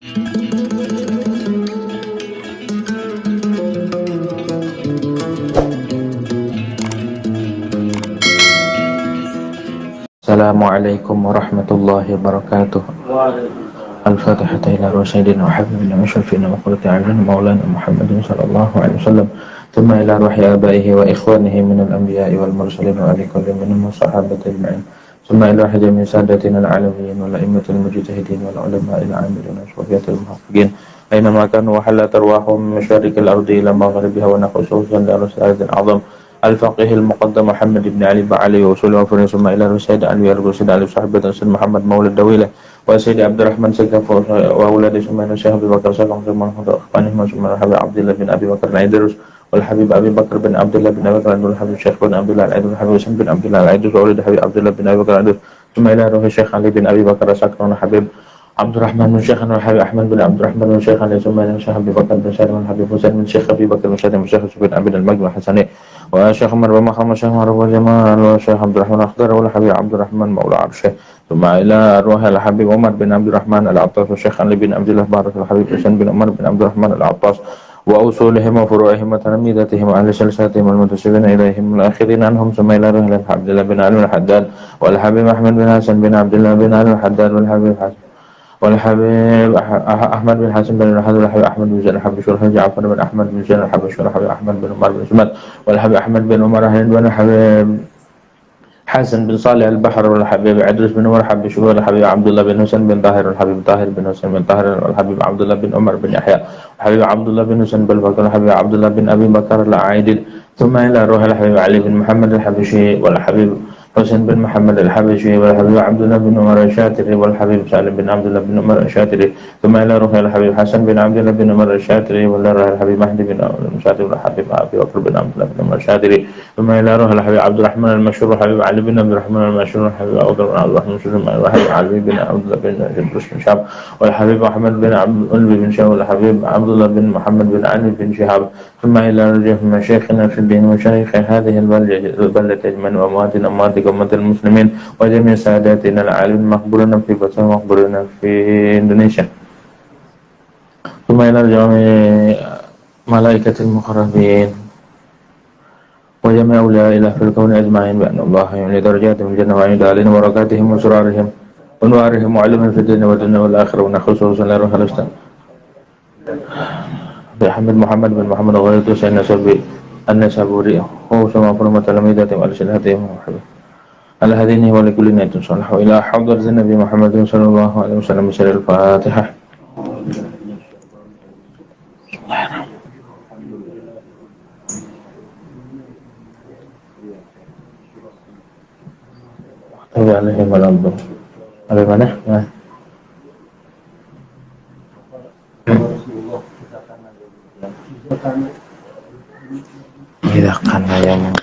Assalamualaikum warahmatullahi wabarakatuh. Al-Fatihah ila Rasulina wa habibina wa syafina wa qurrati a'yunina maulana Muhammadin sallallahu alaihi wasallam. Thumma ila ruhi abaihi wa ikhwanihi minal anbiya'i wal mursalin wa ali kulli minhum sahabati ajma'in. Thumma ila hajami sadatina al-alawiyin wal a'immatil mujtahidin wal ulama'il 'amilin wa shufiyatil muhaqqiqin. Aynama kanu wa halat arwahum min masyariqil ardi ila maghribiha wa nakhususan li rasulil azam. الفقيه المقدم محمد بن علي بعلي وأصول وفر ثم إلى السيد علي الرشيد علي صاحب السيد محمد مولى الدويلة وسيد عبد الرحمن سكف وأولاد ثم إلى الشيخ أبي بكر سكف ثم أخوانهم ثم الحبيب عبد الله بن أبي بكر العيدروس والحبيب أبي بكر بن عبد الله بن أبي بكر الحبيب الشيخ بن عبد الله العيدروس الحبيب حسين بن عبد الله العيدروس وأولاد الحبيب عبد الله بن أبي بكر العيدروس ثم إلى روح الشيخ علي بن أبي بكر سكر الحبيب عبد الرحمن بن شيخنا والحبيب أحمد بن عبد الرحمن بن شيخنا ثم إلى الشيخ أبي بكر بن سالم والحبيب حسين بن شيخ أبي بكر بن سالم والشيخ بن عبد المجد الحسني وشيخ عمر بن مخرم وشيخ عمر بن جمال وشيخ عبد الرحمن الأخضر والحبيب عبد الرحمن مولى عرشه ثم إلى أرواح الحبيب عمر بن عبد الرحمن العطاس والشيخ علي بن عبد الله بارك الحبيب حسين بن عمر بن عبد الرحمن العطاس وأصولهم وفروعهم وتلاميذتهم وأهل سلسلتهم والمنتسبين إليهم الآخرين عنهم ثم إلى روح عبد الله بن علي الحداد والحبيب أحمد بن حسن بن عبد الله بن علي الحداد والحبيب حسن والحبيب أحمد بن حسن بن الحسن والحبيب أحمد بن زين الحبيب والحبيب جعفر بن أحمد بن زين الحبيب والحبيب أحمد بن عمر بن سمت والحبيب أحمد بن عمر بن الحبيب حسن بن صالح البحر والحبيب عدرس بن عمر حبيب شهور الحبيب عبد الله بن حسين بن طاهر والحبيب طاهر بن حسين بن طاهر والحبيب عبد الله بن عمر بن يحيى والحبيب عبد الله بن حسين بن بكر والحبيب عبد الله بن أبي بكر العايدل ثم إلى روح الحبيب علي بن محمد الحبشي والحبيب حسين بن محمد الحبشي والحبيب عبد الله بن عمر الشاتري والحبيب سالم بن عبد الله بن عمر الشاتري ثم إلى روح الحبيب حسن بن عبد الله بن عمر الشاتري وإلى روح الحبيب مهدي بن الشاتري والحبيب أبي بكر بن عبد الله بن عمر الشاتري ثم إلى روح الحبيب عبد الرحمن المشهور والحبيب علي بن عبد الرحمن المشهور والحبيب عبد الرحمن المشهور والحبيب علي بن عبد الله بن جدرس بن شهاب والحبيب أحمد بن عبد الله بن شهاب والحبيب عبد الله بن محمد بن علي بن شهاب ثم إلى رجال مشايخنا في الدين ومشايخ هذه البلدة أجمعين وأمواتنا أموات أمة المسلمين وجميع ساداتنا العالمين مقبولنا في بطن مقبولنا في إندونيسيا ثم إلى جميع ملائكة المقربين وجميع أولياء الله في الكون أجمعين بأن الله يعلي درجاتهم في الجنة وعند علينا وبركاتهم وسرارهم ونوارهم وعلمهم في الدنيا والدنيا والآخرة ونخصوصا لروح الأستاذ بحمد محمد بن محمد وغيرته سيدنا سبي النسابوري هو سمع فرمة تلاميذته وألسنتهم وحبه على هذين ولكل نية صالحة إلى حضرة النبي محمد صلى الله عليه وسلم بسر الفاتحة. Tabi alaihim walamdu. Apa mana? Tidak karena yang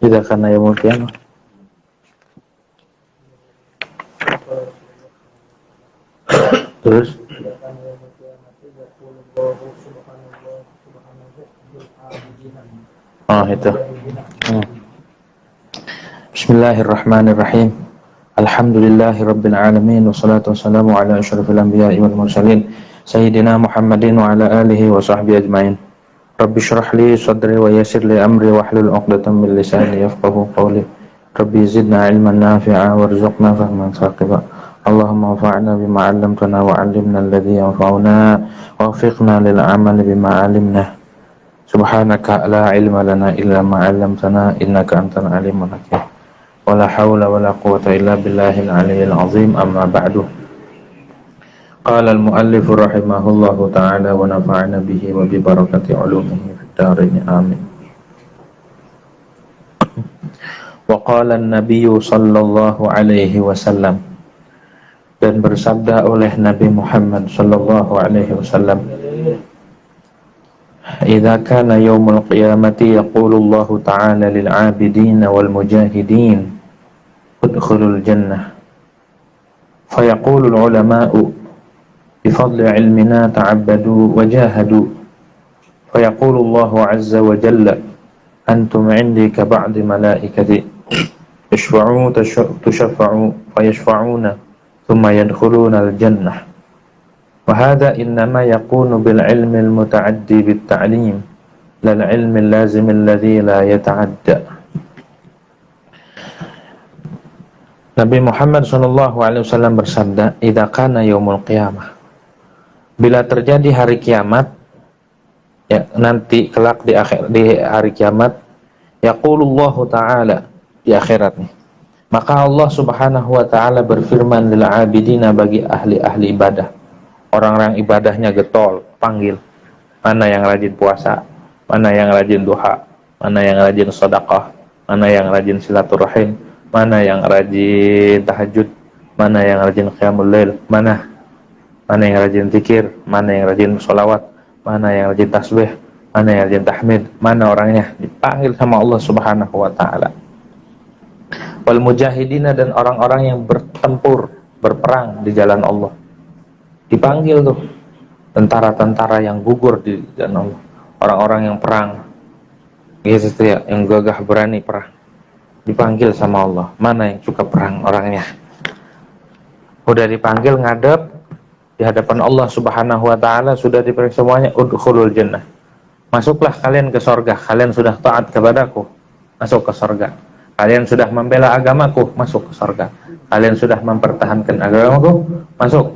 tidak karena yang mungkin. Terus itu Bismillahirrahmanirrahim. Alhamdulillahi rabbil alamin wassalatu wassalamu ala asyrafil anbiya'i wal mursalin sayyidina Muhammadin wa ala alihi wa sahbihi ajmain. Rabbi syrah li sadri wa yassir li amri wahlul 'uqdatam min lisani yafqahu qawli. Rabbi zidna ilman nafi'a warzuqna fahman saqiba. Allahumma anfa'na bima 'allamtana wa 'allimna alladhi yanfa'una wafiqna lil 'amali bima 'alimna. Subhanaka la ilma lana illa ma 'allamtana innaka antal alimul hakim. Wala hawla wala quwwata illa billahil 'aliyyil 'azim. Amma ba'du. Qala al-muallif rahimahullahu ta'ala wa nafa'ana bihi wa bi barakati 'ulumihi fid dharain amin. Wa qala an-nabiy sallallahu alaihi wasallam dan bersabda oleh Nabi Muhammad sallallahu alaihi wasallam, "Idza kana yaumul qiyamati yaqulu Allah ta'ala lil 'abidin wal mujahidin udkhulul jannah fayaqulu al ulama'u bifadli 'ilmina ta'abbadu wa jahadu fayaqulu Allah 'azza wa jalla antum 'indi ka ba'di malaikati ishfa'u tushafa'u fayashfa'una thumma yadkhuluna al jannah wa hadha innama yakunu bil 'ilmi al muta'addi bit ta'lim lal 'ilmi al lazim alladhi la yata'adda." Nabi Muhammad SAW bersabda, "Idza kana yaumul qiyamah." Bila terjadi hari kiamat, ya nanti kelak di hari kiamat, yaqulullahu ta'ala, di akhirat nih. Maka Allah Subhanahu wa taala berfirman lil abidina, bagi ahli-ahli ibadah. Orang-orang ibadahnya getol, panggil. Mana yang rajin puasa, mana yang rajin duha, mana yang rajin sedekah, mana yang rajin silaturahim, mana yang rajin tahajud, mana yang rajin qiyamul lail, mana yang rajin zikir, mana yang rajin sholawat, mana yang rajin tasbih, mana yang rajin tahmid, mana orangnya. Dipanggil sama Allah Subhanahu wa taala. Wal mujahidina, dan orang-orang yang bertempur, berperang di jalan Allah. Dipanggil tuh tentara-tentara yang gugur di jalan Allah, orang-orang yang perang gitu ya, yang gagah berani perang. Dipanggil sama Allah, mana yang suka perang orangnya. Udah dipanggil ngadep di hadapan Allah Subhanahu wa taala, sudah diperiksa semuanya, udkhulul jannah. Masuklah kalian ke surga, kalian sudah taat kepadaku, masuk ke surga. Kalian sudah membela agamaku, masuk ke surga. Kalian sudah mempertahankan agamaku, masuk.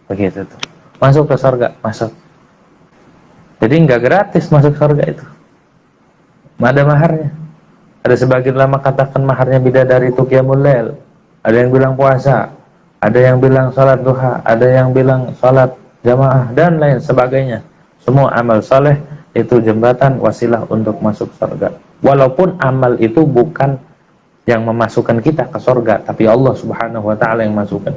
Begitu tuh. Masuk ke surga, masuk. Jadi nggak gratis masuk surga itu. Ada maharnya. Ada sebagian ulama katakan maharnya bidadari itu qiyamul lail. Ada yang bilang puasa, ada yang bilang salat duha, ada yang bilang salat jamaah dan lain sebagainya. Semua amal saleh itu jembatan wasilah untuk masuk surga. Walaupun amal itu bukan yang memasukkan kita ke surga, tapi Allah Subhanahu wa taala yang masukkan.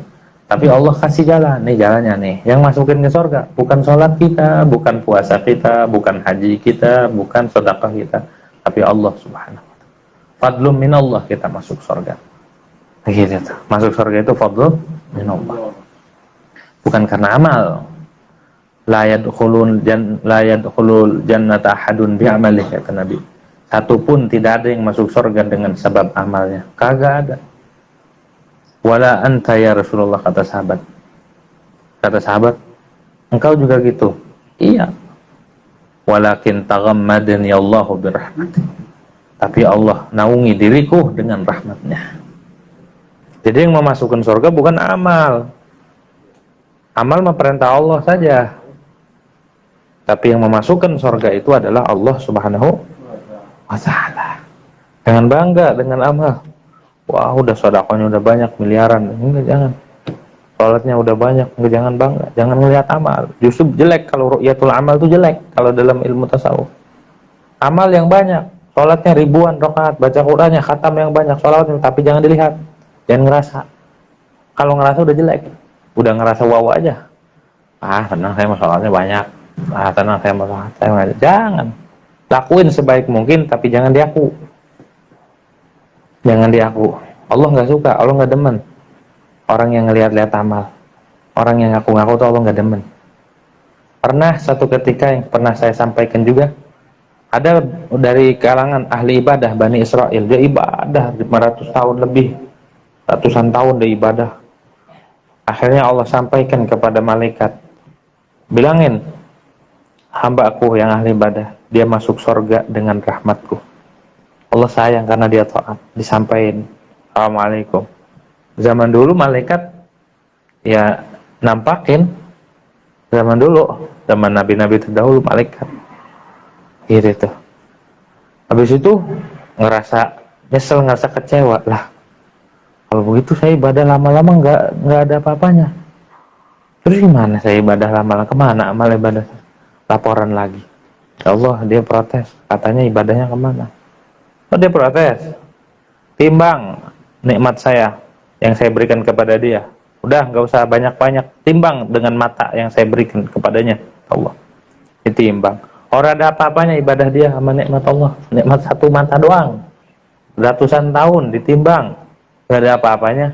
Tapi Allah kasih jalan, nih jalannya nih. Yang masukin ke surga bukan sholat kita, bukan puasa kita, bukan haji kita, bukan sedekah kita, tapi Allah Subhanahu wa taala. Fadlun minallah kita masuk surga. Begitu. Masuk surga itu fadlun minallah. Bukan karena amal. La yadkhulul jannata ahadun bi'amalihi, kata Nabi. Satu pun tidak ada yang masuk surga dengan sebab amalnya. Kagak ada. Wala anta ya Rasulullah, kata sahabat. Kata sahabat, engkau juga gitu. Iya. Walakin taghammadani Allahu birahmatih. Tapi Allah naungi diriku dengan rahmatnya. Jadi yang memasukkan surga bukan amal. Amal mah perintah Allah saja. Tapi yang memasukkan surga itu adalah Allah Subhanahu wa taala. Jangan bangga dengan amal. Wah, udah sedekahnya udah banyak miliaran. Enggak, jangan. Salatnya udah banyak, enggak, jangan bangga. Jangan melihat amal. Justru jelek kalau ru'yatul amal itu jelek kalau dalam ilmu tasawuf. Amal yang banyak, salatnya ribuan rakaat, baca Qur'annya khatam yang banyak, salawatnya, tapi jangan dilihat. Jangan ngerasa. Kalau ngerasa udah jelek. Udah ngerasa wow aja. Ah, tenang, saya salatnya banyak. Ah, tenang, saya salat saya banyak. Jangan. Lakuin sebaik mungkin, tapi jangan diaku. Jangan diaku. Allah nggak suka, Allah nggak demen orang yang ngelihat-lihat amal. Orang yang ngaku-ngaku tuh Allah nggak demen. Pernah satu ketika yang pernah saya sampaikan juga, ada dari kalangan ahli ibadah Bani Israel, dia ibadah 500 tahun lebih, ratusan tahun dia ibadah. Akhirnya Allah sampaikan kepada malaikat, bilangin hamba aku yang ahli ibadah, dia masuk surga dengan rahmatku. Allah sayang karena dia taat. Disampaikan, assalamualaikum. Zaman dulu malaikat ya nampakin. Zaman dulu, zaman nabi-nabi terdahulu malaikat gitu tuh. Habis itu ngerasa nyesel, ngerasa kecewa lah. Kalau begitu saya ibadah lama-lama nggak ada apa-apanya. Terus gimana saya ibadah lama-lama, kemana amal ibadah? Laporan lagi. Ya Allah, dia protes. Katanya ibadahnya kemana? Oh, dia protes. Timbang nikmat saya yang saya berikan kepada dia. Udah, nggak usah banyak-banyak. Timbang dengan mata yang saya berikan kepadanya, Allah. Ditimbang. Orang ada apa-apanya ibadah dia sama nikmat Allah. Nikmat satu mata doang. Ratusan tahun ditimbang. Nggak ada apa-apanya.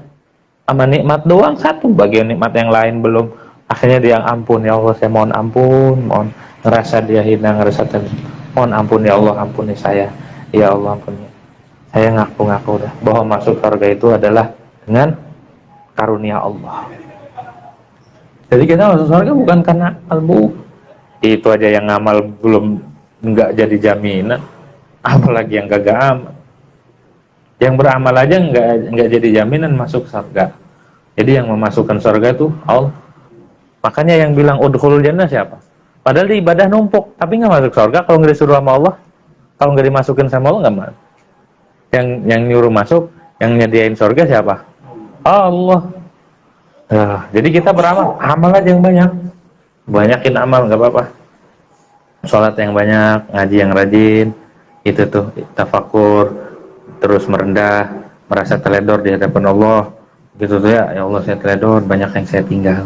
Sama nikmat doang satu. Bagian nikmat yang lain belum. Akhirnya dia yang ampun. Ya Allah, saya mohon ampun. Mohon. Ngerasa dia hina, ngerasa mohon ampun ya Allah, ampuni saya. Ya Allah, ampuni. Saya ngaku-ngaku udah bahwa masuk surga itu adalah dengan karunia Allah. Jadi kita masuk surga bukan karena amal. Itu aja yang ngamal belum nggak jadi jaminan, apalagi yang kagak amal. Yang beramal aja nggak jadi jaminan masuk surga. Jadi yang memasukkan surga itu Allah. Makanya yang bilang udkhulul jannah siapa? Padahal di ibadah numpuk, tapi nggak masuk surga kalau nggak disuruh sama Allah. Kalau nggak dimasukin sama Allah nggak masuk. Yang nyuruh masuk, yang nyediain surga siapa? Allah. Nah, jadi kita beramal, amal aja yang banyak. Banyakin amal nggak apa-apa. Sholat yang banyak, ngaji yang rajin, itu tuh tafakur, terus merendah, merasa teledor di hadapan Allah, gitu tuh ya. Ya Allah, saya teledor, banyak yang saya tinggal.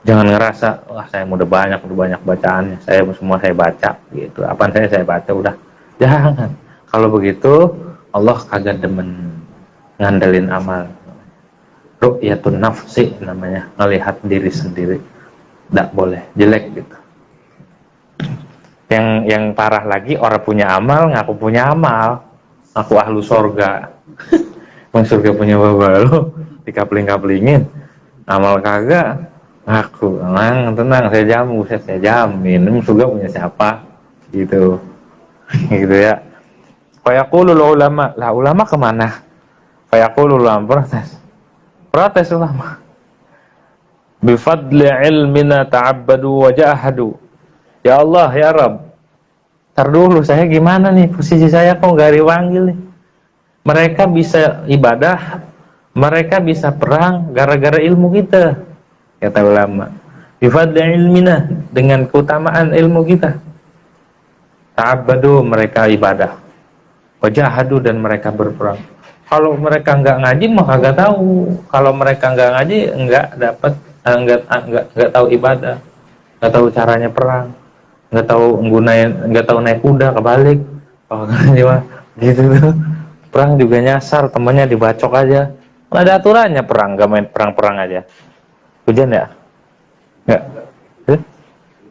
Jangan ngerasa, wah saya udah banyak bacaannya, saya semua saya baca, gitu. Apaan saya baca udah. Jangan. Kalau begitu, Allah kagak demen ngandelin amal. Ru'yatun nafsi namanya, ngelihat diri sendiri. Nggak boleh, jelek gitu. Yang parah lagi, orang punya amal, ngaku punya amal, ngaku ahlu sorga. Bang surga punya bapak lo, dikapling-kaplingin. Amal kagak, ngaku, tenang, saya jamin, surga punya siapa, gitu. Gitu ya. Fayaqulul ulama, lah ulama kemana? Fayaqulul ulama, protes ulama. Bifadli ilmina ta'abbadu wa jahadu. Ya Allah, ya Rabb, tar dulu saya gimana nih, posisi saya kok gak dipanggil nih. Mereka bisa ibadah, mereka bisa perang gara-gara ilmu kita, kata ulama. Bifadli ilmina, dengan keutamaan ilmu kita. Ta'abbadu, mereka ibadah. Wa jahadu, dan mereka berperang. Kalau mereka nggak ngaji mah kagak tahu. Kalau mereka nggak ngaji nggak dapat, nggak tahu ibadah, nggak tahu caranya perang, nggak tahu naik kuda kebalik. Oh, gitu tuh. Perang juga nyasar, temannya dibacok aja. Nggak ada aturannya perang, nggak main perang aja. Hujan ya? Nggak?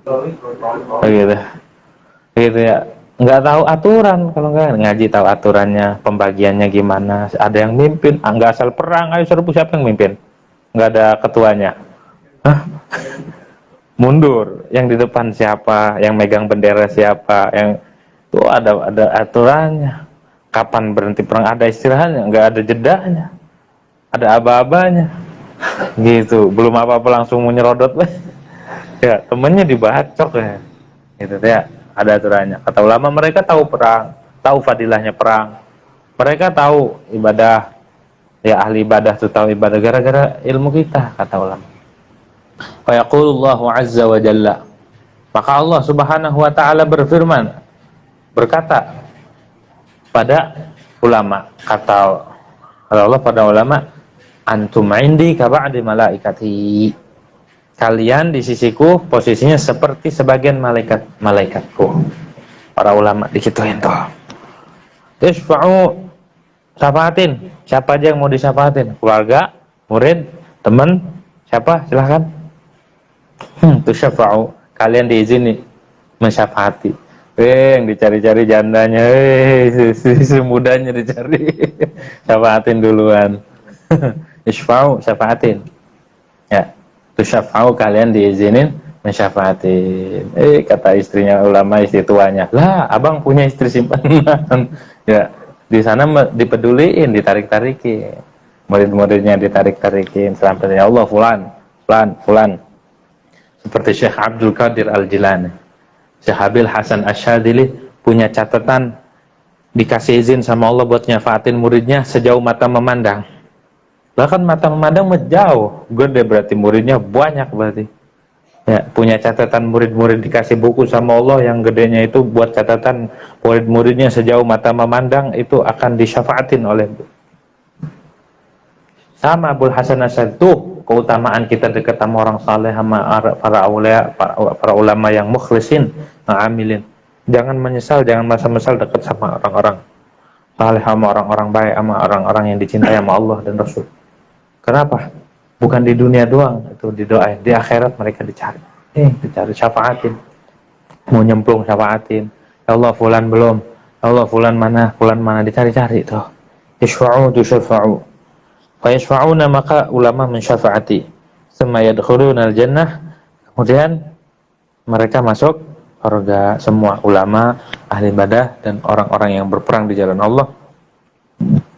Oh, gitu. Gitu ya. Nggak tahu aturan, kalau nggak ngaji tahu aturannya, pembagiannya gimana. Ada yang mimpin, nggak asal perang, ayo serbu, siapa yang mimpin? Nggak ada ketuanya. Hah? Mundur, yang di depan siapa, yang megang bendera siapa, yang itu ada aturannya. Kapan berhenti perang, ada istirahatnya, nggak ada jedahnya, ada aba-abanya, gitu. Belum apa-apa langsung mau nyerodot, ya temennya dibacok ya, gitu ya. Ada aturannya. Kata ulama, mereka tahu perang, tahu fadilahnya perang, mereka tahu ibadah, ya ahli ibadah tuh tahu ibadah gara-gara ilmu kita, kata ulama. Fa yaqulullahu azza wa jalla, maka Allah subhanahu wa ta'ala berfirman, berkata pada ulama, kata Allah pada ulama, antum indi ka ba'di malaikati, kalian di sisiku posisinya seperti sebagian malaikatku. Para ulama dikituin tuh. Isfa'u, syafaatin, siapa aja yang mau disafaatin, keluarga, murid, teman, siapa silahkan. Tusyafa'u, kalian diizini mensyafaati. Yang dicari-cari jandanya, semudahnya dicari. Syafaatin duluan. Isfa'u, syafaatin. Ya, tusyafa'u, kalian diizinin mensyafaatin. Kata istrinya ulama, istri tuanya, lah abang punya istri simpanan. Ya, di sana dipeduliin, ditarik-tarikin. Murid-muridnya ditarik-tarikin. Sampai ya Allah, fulan. Seperti Syekh Abdul Qadir Al-Jilani, Syekh Abil Hasan Asyadili punya catatan, dikasih izin sama Allah buat nyafaatin muridnya sejauh mata memandang. Bahkan mata memandang jauh, gede berarti muridnya banyak berarti. Ya, punya catatan murid-murid, dikasih buku sama Allah yang gedenya itu buat catatan murid-muridnya sejauh mata memandang itu akan disyafaatin oleh sama Abul Hasan Asyad tuh. keutamaan kita dekat sama orang saleh, sama para aulia, para ulama yang mukhlisin, amilin. Jangan menyesal, jangan merasa menyesal dekat sama orang-orang saleh, sama orang-orang baik, sama orang-orang yang dicintai sama Allah dan Rasul. Kenapa? Bukan di dunia doang itu didoain, di akhirat mereka dicari. Dicari syafaatin. Mau nyemplung syafaatin. Ya Allah fulan belum. Ya Allah fulan mana dicari-cari tuh. Yashfa'u tusyafa'u. Fa yashfa'una, maka ulama mensyafaati. Tsumma yadkhuluna al-jannah. Kemudian mereka masuk surga, semua ulama, ahli ibadah dan orang-orang yang berperang di jalan Allah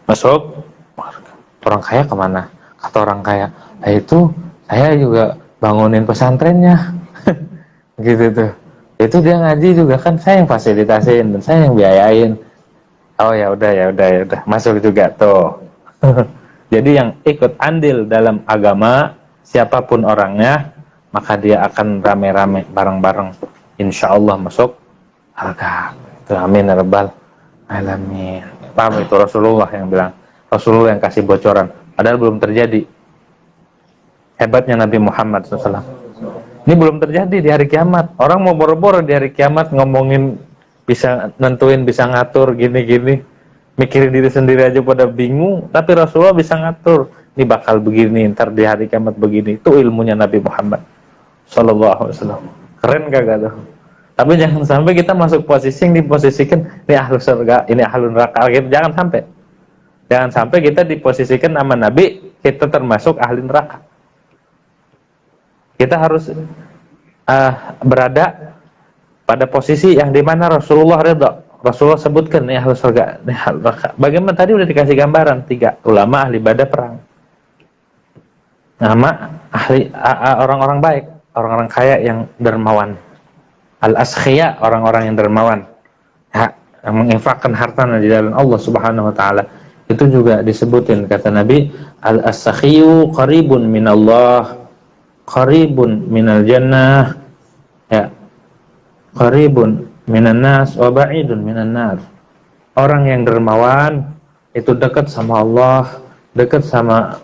masuk surga. Orang kaya kemana? Kata orang kaya, itu saya juga bangunin pesantrennya. Gitu tuh. Itu dia ngaji juga kan saya yang fasilitasin dan saya yang biayain. Oh ya udah, masuk juga tuh. Jadi yang ikut andil dalam agama, siapapun orangnya, maka dia akan rame-rame bareng-bareng, insya Allah masuk surga. Itu amin ya rabbal alamin. Paham itu Rasulullah yang bilang, Rasulullah yang kasih bocoran, padahal belum terjadi. Hebatnya Nabi Muhammad SAW. Ini belum terjadi di hari kiamat. Orang mau boro-boro di hari kiamat ngomongin bisa nentuin, bisa ngatur gini-gini, mikirin diri sendiri aja pada bingung. Tapi Rasulullah bisa ngatur, ini bakal begini, ntar di hari kiamat begini. Itu ilmunya Nabi Muhammad SAW. Keren kagak tuh? Tapi jangan sampai kita masuk posisi yang diposisikan ini ahlu surga, ini ahlu neraka gitu. Jangan sampai kita diposisikan sama Nabi, kita termasuk ahli neraka. Kita harus berada pada posisi yang dimana Rasulullah ridha. Rasulullah sebutkan ini ahlu surga, ini ahlu neraka. Bagaimana tadi udah dikasih gambaran 3 ulama ahli ibadah perang. Nama ahli orang-orang baik, orang-orang kaya yang dermawan. Al-askhiya, orang-orang yang dermawan, yang menginfakkan hartanya di jalan Allah Subhanahu wa taala. Itu juga disebutin, kata Nabi, al-askhiyu qaribun minallah, qaribun minal jannah, ya, qaribun minan nas wa ba'idun minan nar. Orang yang dermawan itu dekat sama Allah, dekat sama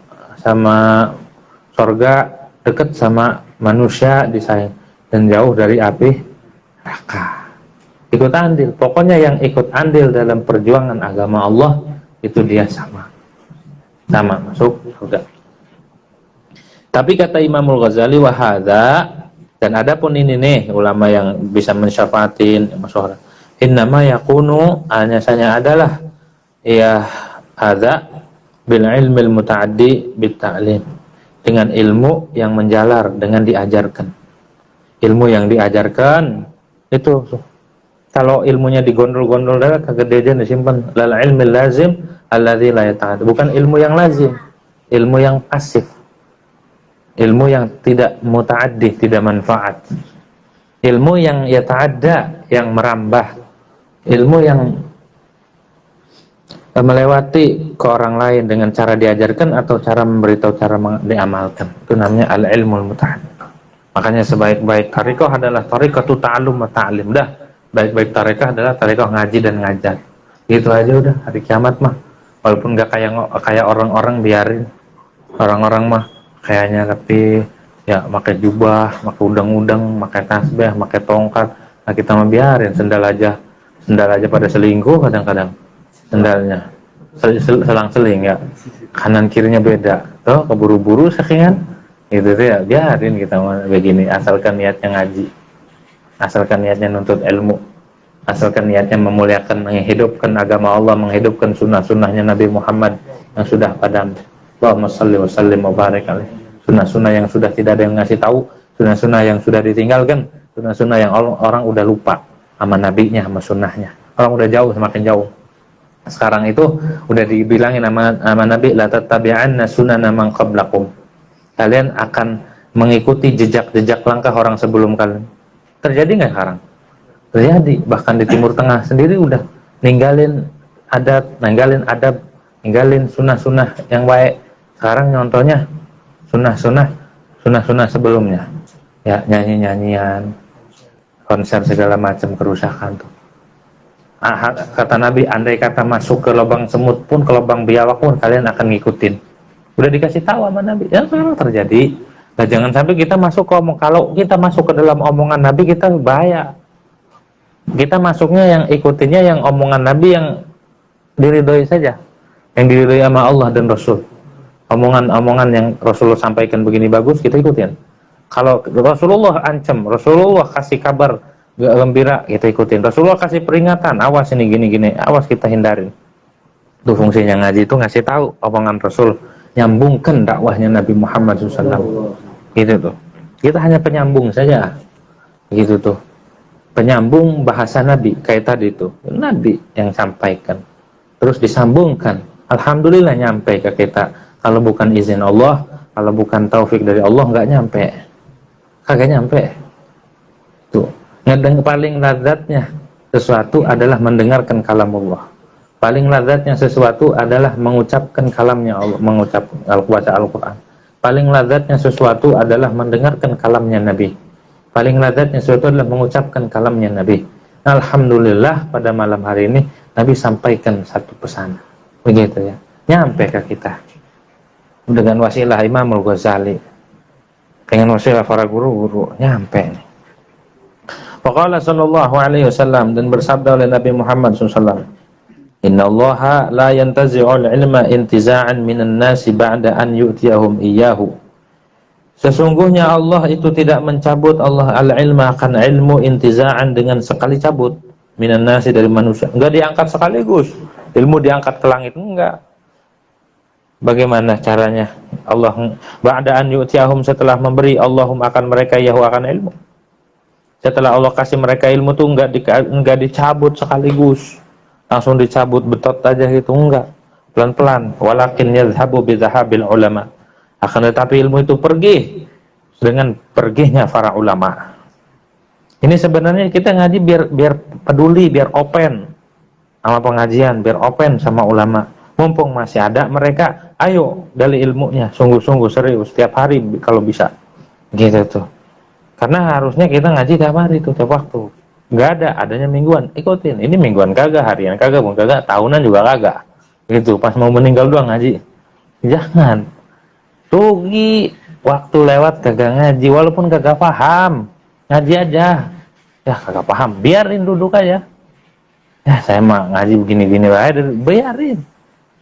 surga, dekat sama manusia disayang, dan jauh dari api neraka. Ikut andil, pokoknya yang ikut andil dalam perjuangan agama Allah itu dia sama masuk surga. Tapi kata Imamul Ghazali, wahada, dan ada pun ini nih ulama yang bisa mensyafaatin masyhur, innama yakunu, hanya adalah ya hadza bil ilmil mutaaddi bit ta'lim, dengan ilmu yang menjalar dengan diajarkan. Ilmu yang diajarkan itu, kalau ilmunya digondol-gondol dah kagak dia disimpan. Lal ilmil lazim alladzi la yata'adda, bukan ilmu yang lazim, ilmu yang pasif, ilmu yang tidak muta'addi, tidak manfaat, ilmu yang yata'adda, yang merambah, ilmu yang melewati ke orang lain dengan cara diajarkan atau cara memberitahu, cara diamalkan. Itu namanya al-ilmul muta'addi. Makanya sebaik-baik tarekoh adalah tarekoh ta'allum wa ta'lim. Dah, baik-baik tarekoh adalah tarekoh ngaji dan ngajar. Gitu aja udah, hari kiamat mah. Walaupun gak kayak orang-orang, biarin. Orang-orang mah kayaknya tapi ya pakai jubah, pakai udang-udang, pakai tasbih, pakai tongkat. Nah, kita mah biarin, sendal aja pada selingkuh kadang-kadang. Sendalnya selang-seling ya. Kanan kirinya beda. Tuh, keburu-buru sakingan. Gitu tuh ya, biarin kita mau begini, asalkan niatnya ngaji, asalkan niatnya nuntut ilmu, asalkan niatnya memuliakan, menghidupkan agama Allah, menghidupkan sunnah-sunnahnya Nabi Muhammad yang sudah padam. Allahumma shalli wa sallim wa barik alaih. Sunnah-sunnah yang sudah tidak ada yang ngasih tahu, sunnah-sunnah yang sudah ditinggalkan, sunnah-sunnah yang orang udah lupa sama nabinya, sama sunnahnya. Orang udah jauh, semakin jauh. Sekarang itu udah dibilangin sama Nabi, la tattabi'anna sunana man qablakum. Kalian akan mengikuti jejak-jejak langkah orang sebelum kalian. Terjadi nggak sekarang? Terjadi. Bahkan di Timur Tengah sendiri udah ninggalin adab, ninggalin sunnah-sunnah yang baik. Sekarang nyontohnya sunnah-sunnah sebelumnya. Ya, nyanyi-nyanyian, konser segala macam kerusakan tuh. Kata Nabi, andai kata masuk ke lubang semut pun, ke lubang biawak pun, kalian akan ngikutin. Udah dikasih tahu sama Nabi, ya sekarang terjadi. Nah, jangan sampai kita masuk ke kalau kita masuk ke dalam omongan Nabi, kita bahaya. Kita masuknya yang ikutinnya yang omongan Nabi yang diridhoi saja, yang diridhoi sama Allah dan Rasul. Omongan-omongan yang Rasulullah sampaikan begini bagus, kita ikutin. Kalau Rasulullah ancam, Rasulullah kasih kabar gembira, kita ikutin. Rasulullah kasih peringatan, awas ini gini-gini, awas kita hindarin. Itu fungsinya ngaji, itu ngasih tahu omongan Rasul, nyambungkan dakwahnya Nabi Muhammad SAW. Gitu tuh. Kita hanya penyambung saja. Gitu tuh. Penyambung bahasa Nabi, kayak tadi tuh. Nabi yang sampaikan. Terus disambungkan. Alhamdulillah nyampe ke kita. Kalau bukan izin Allah, kalau bukan taufik dari Allah, nggak nyampe. Kagak nyampe. Tuh. Yang paling lazatnya sesuatu adalah mendengarkan kalam Allah. Paling lazatnya sesuatu adalah mengucapkan kalamnya Allah, mengucap baca Al-Quran. Paling lazatnya sesuatu adalah mendengarkan kalamnya Nabi. Paling lazatnya sesuatu adalah mengucapkan kalamnya Nabi. Alhamdulillah pada malam hari ini Nabi sampaikan satu pesan. Begitu ya. Nyampe ke kita. Dengan wasilah Imam Al-Ghazali. Dengan wasilah para guru-guru. Nyampe nih. Faqala sallallahu alaihi wasallam, dan bersabda oleh Nabi Muhammad SAW, Inna allaha la yantazi'ul ilma intiza'an minan nasi ba'da an yu'tiyahum iyyahu. Sesungguhnya Allah itu tidak mencabut Allah al-ilma akan ilmu intiza'an dengan sekali cabut minan nasi dari manusia. Enggak diangkat sekaligus. Ilmu diangkat ke langit, enggak. Bagaimana caranya? Allah ba'da an yu'tiyahum, setelah memberi Allahum akan mereka yahu akan ilmu. Setelah Allah kasih mereka ilmu tuh enggak dicabut sekaligus. Langsung dicabut betot aja gitu, enggak, pelan-pelan. Walakin yadhhabu bidhahabil ulama, akan tetapi ilmu itu pergi dengan perginya para ulama. Ini sebenarnya kita ngaji biar peduli, biar open sama pengajian, biar open sama ulama. Mumpung masih ada mereka, ayo gali ilmunya sungguh-sungguh serius tiap hari kalau bisa. Gitu tuh. Karena harusnya kita ngaji tiap hari tuh, tiap waktu. Nggak ada, adanya mingguan, ikutin. Ini mingguan kagak, harian kagak, bukan kagak, tahunan juga kagak. Gitu, pas mau meninggal doang ngaji. Jangan. Rugi, waktu lewat kagak ngaji, walaupun kagak paham. Ngaji aja. Ya kagak paham, biarin duduk aja. Ya saya mah ngaji begini-gini, biarin.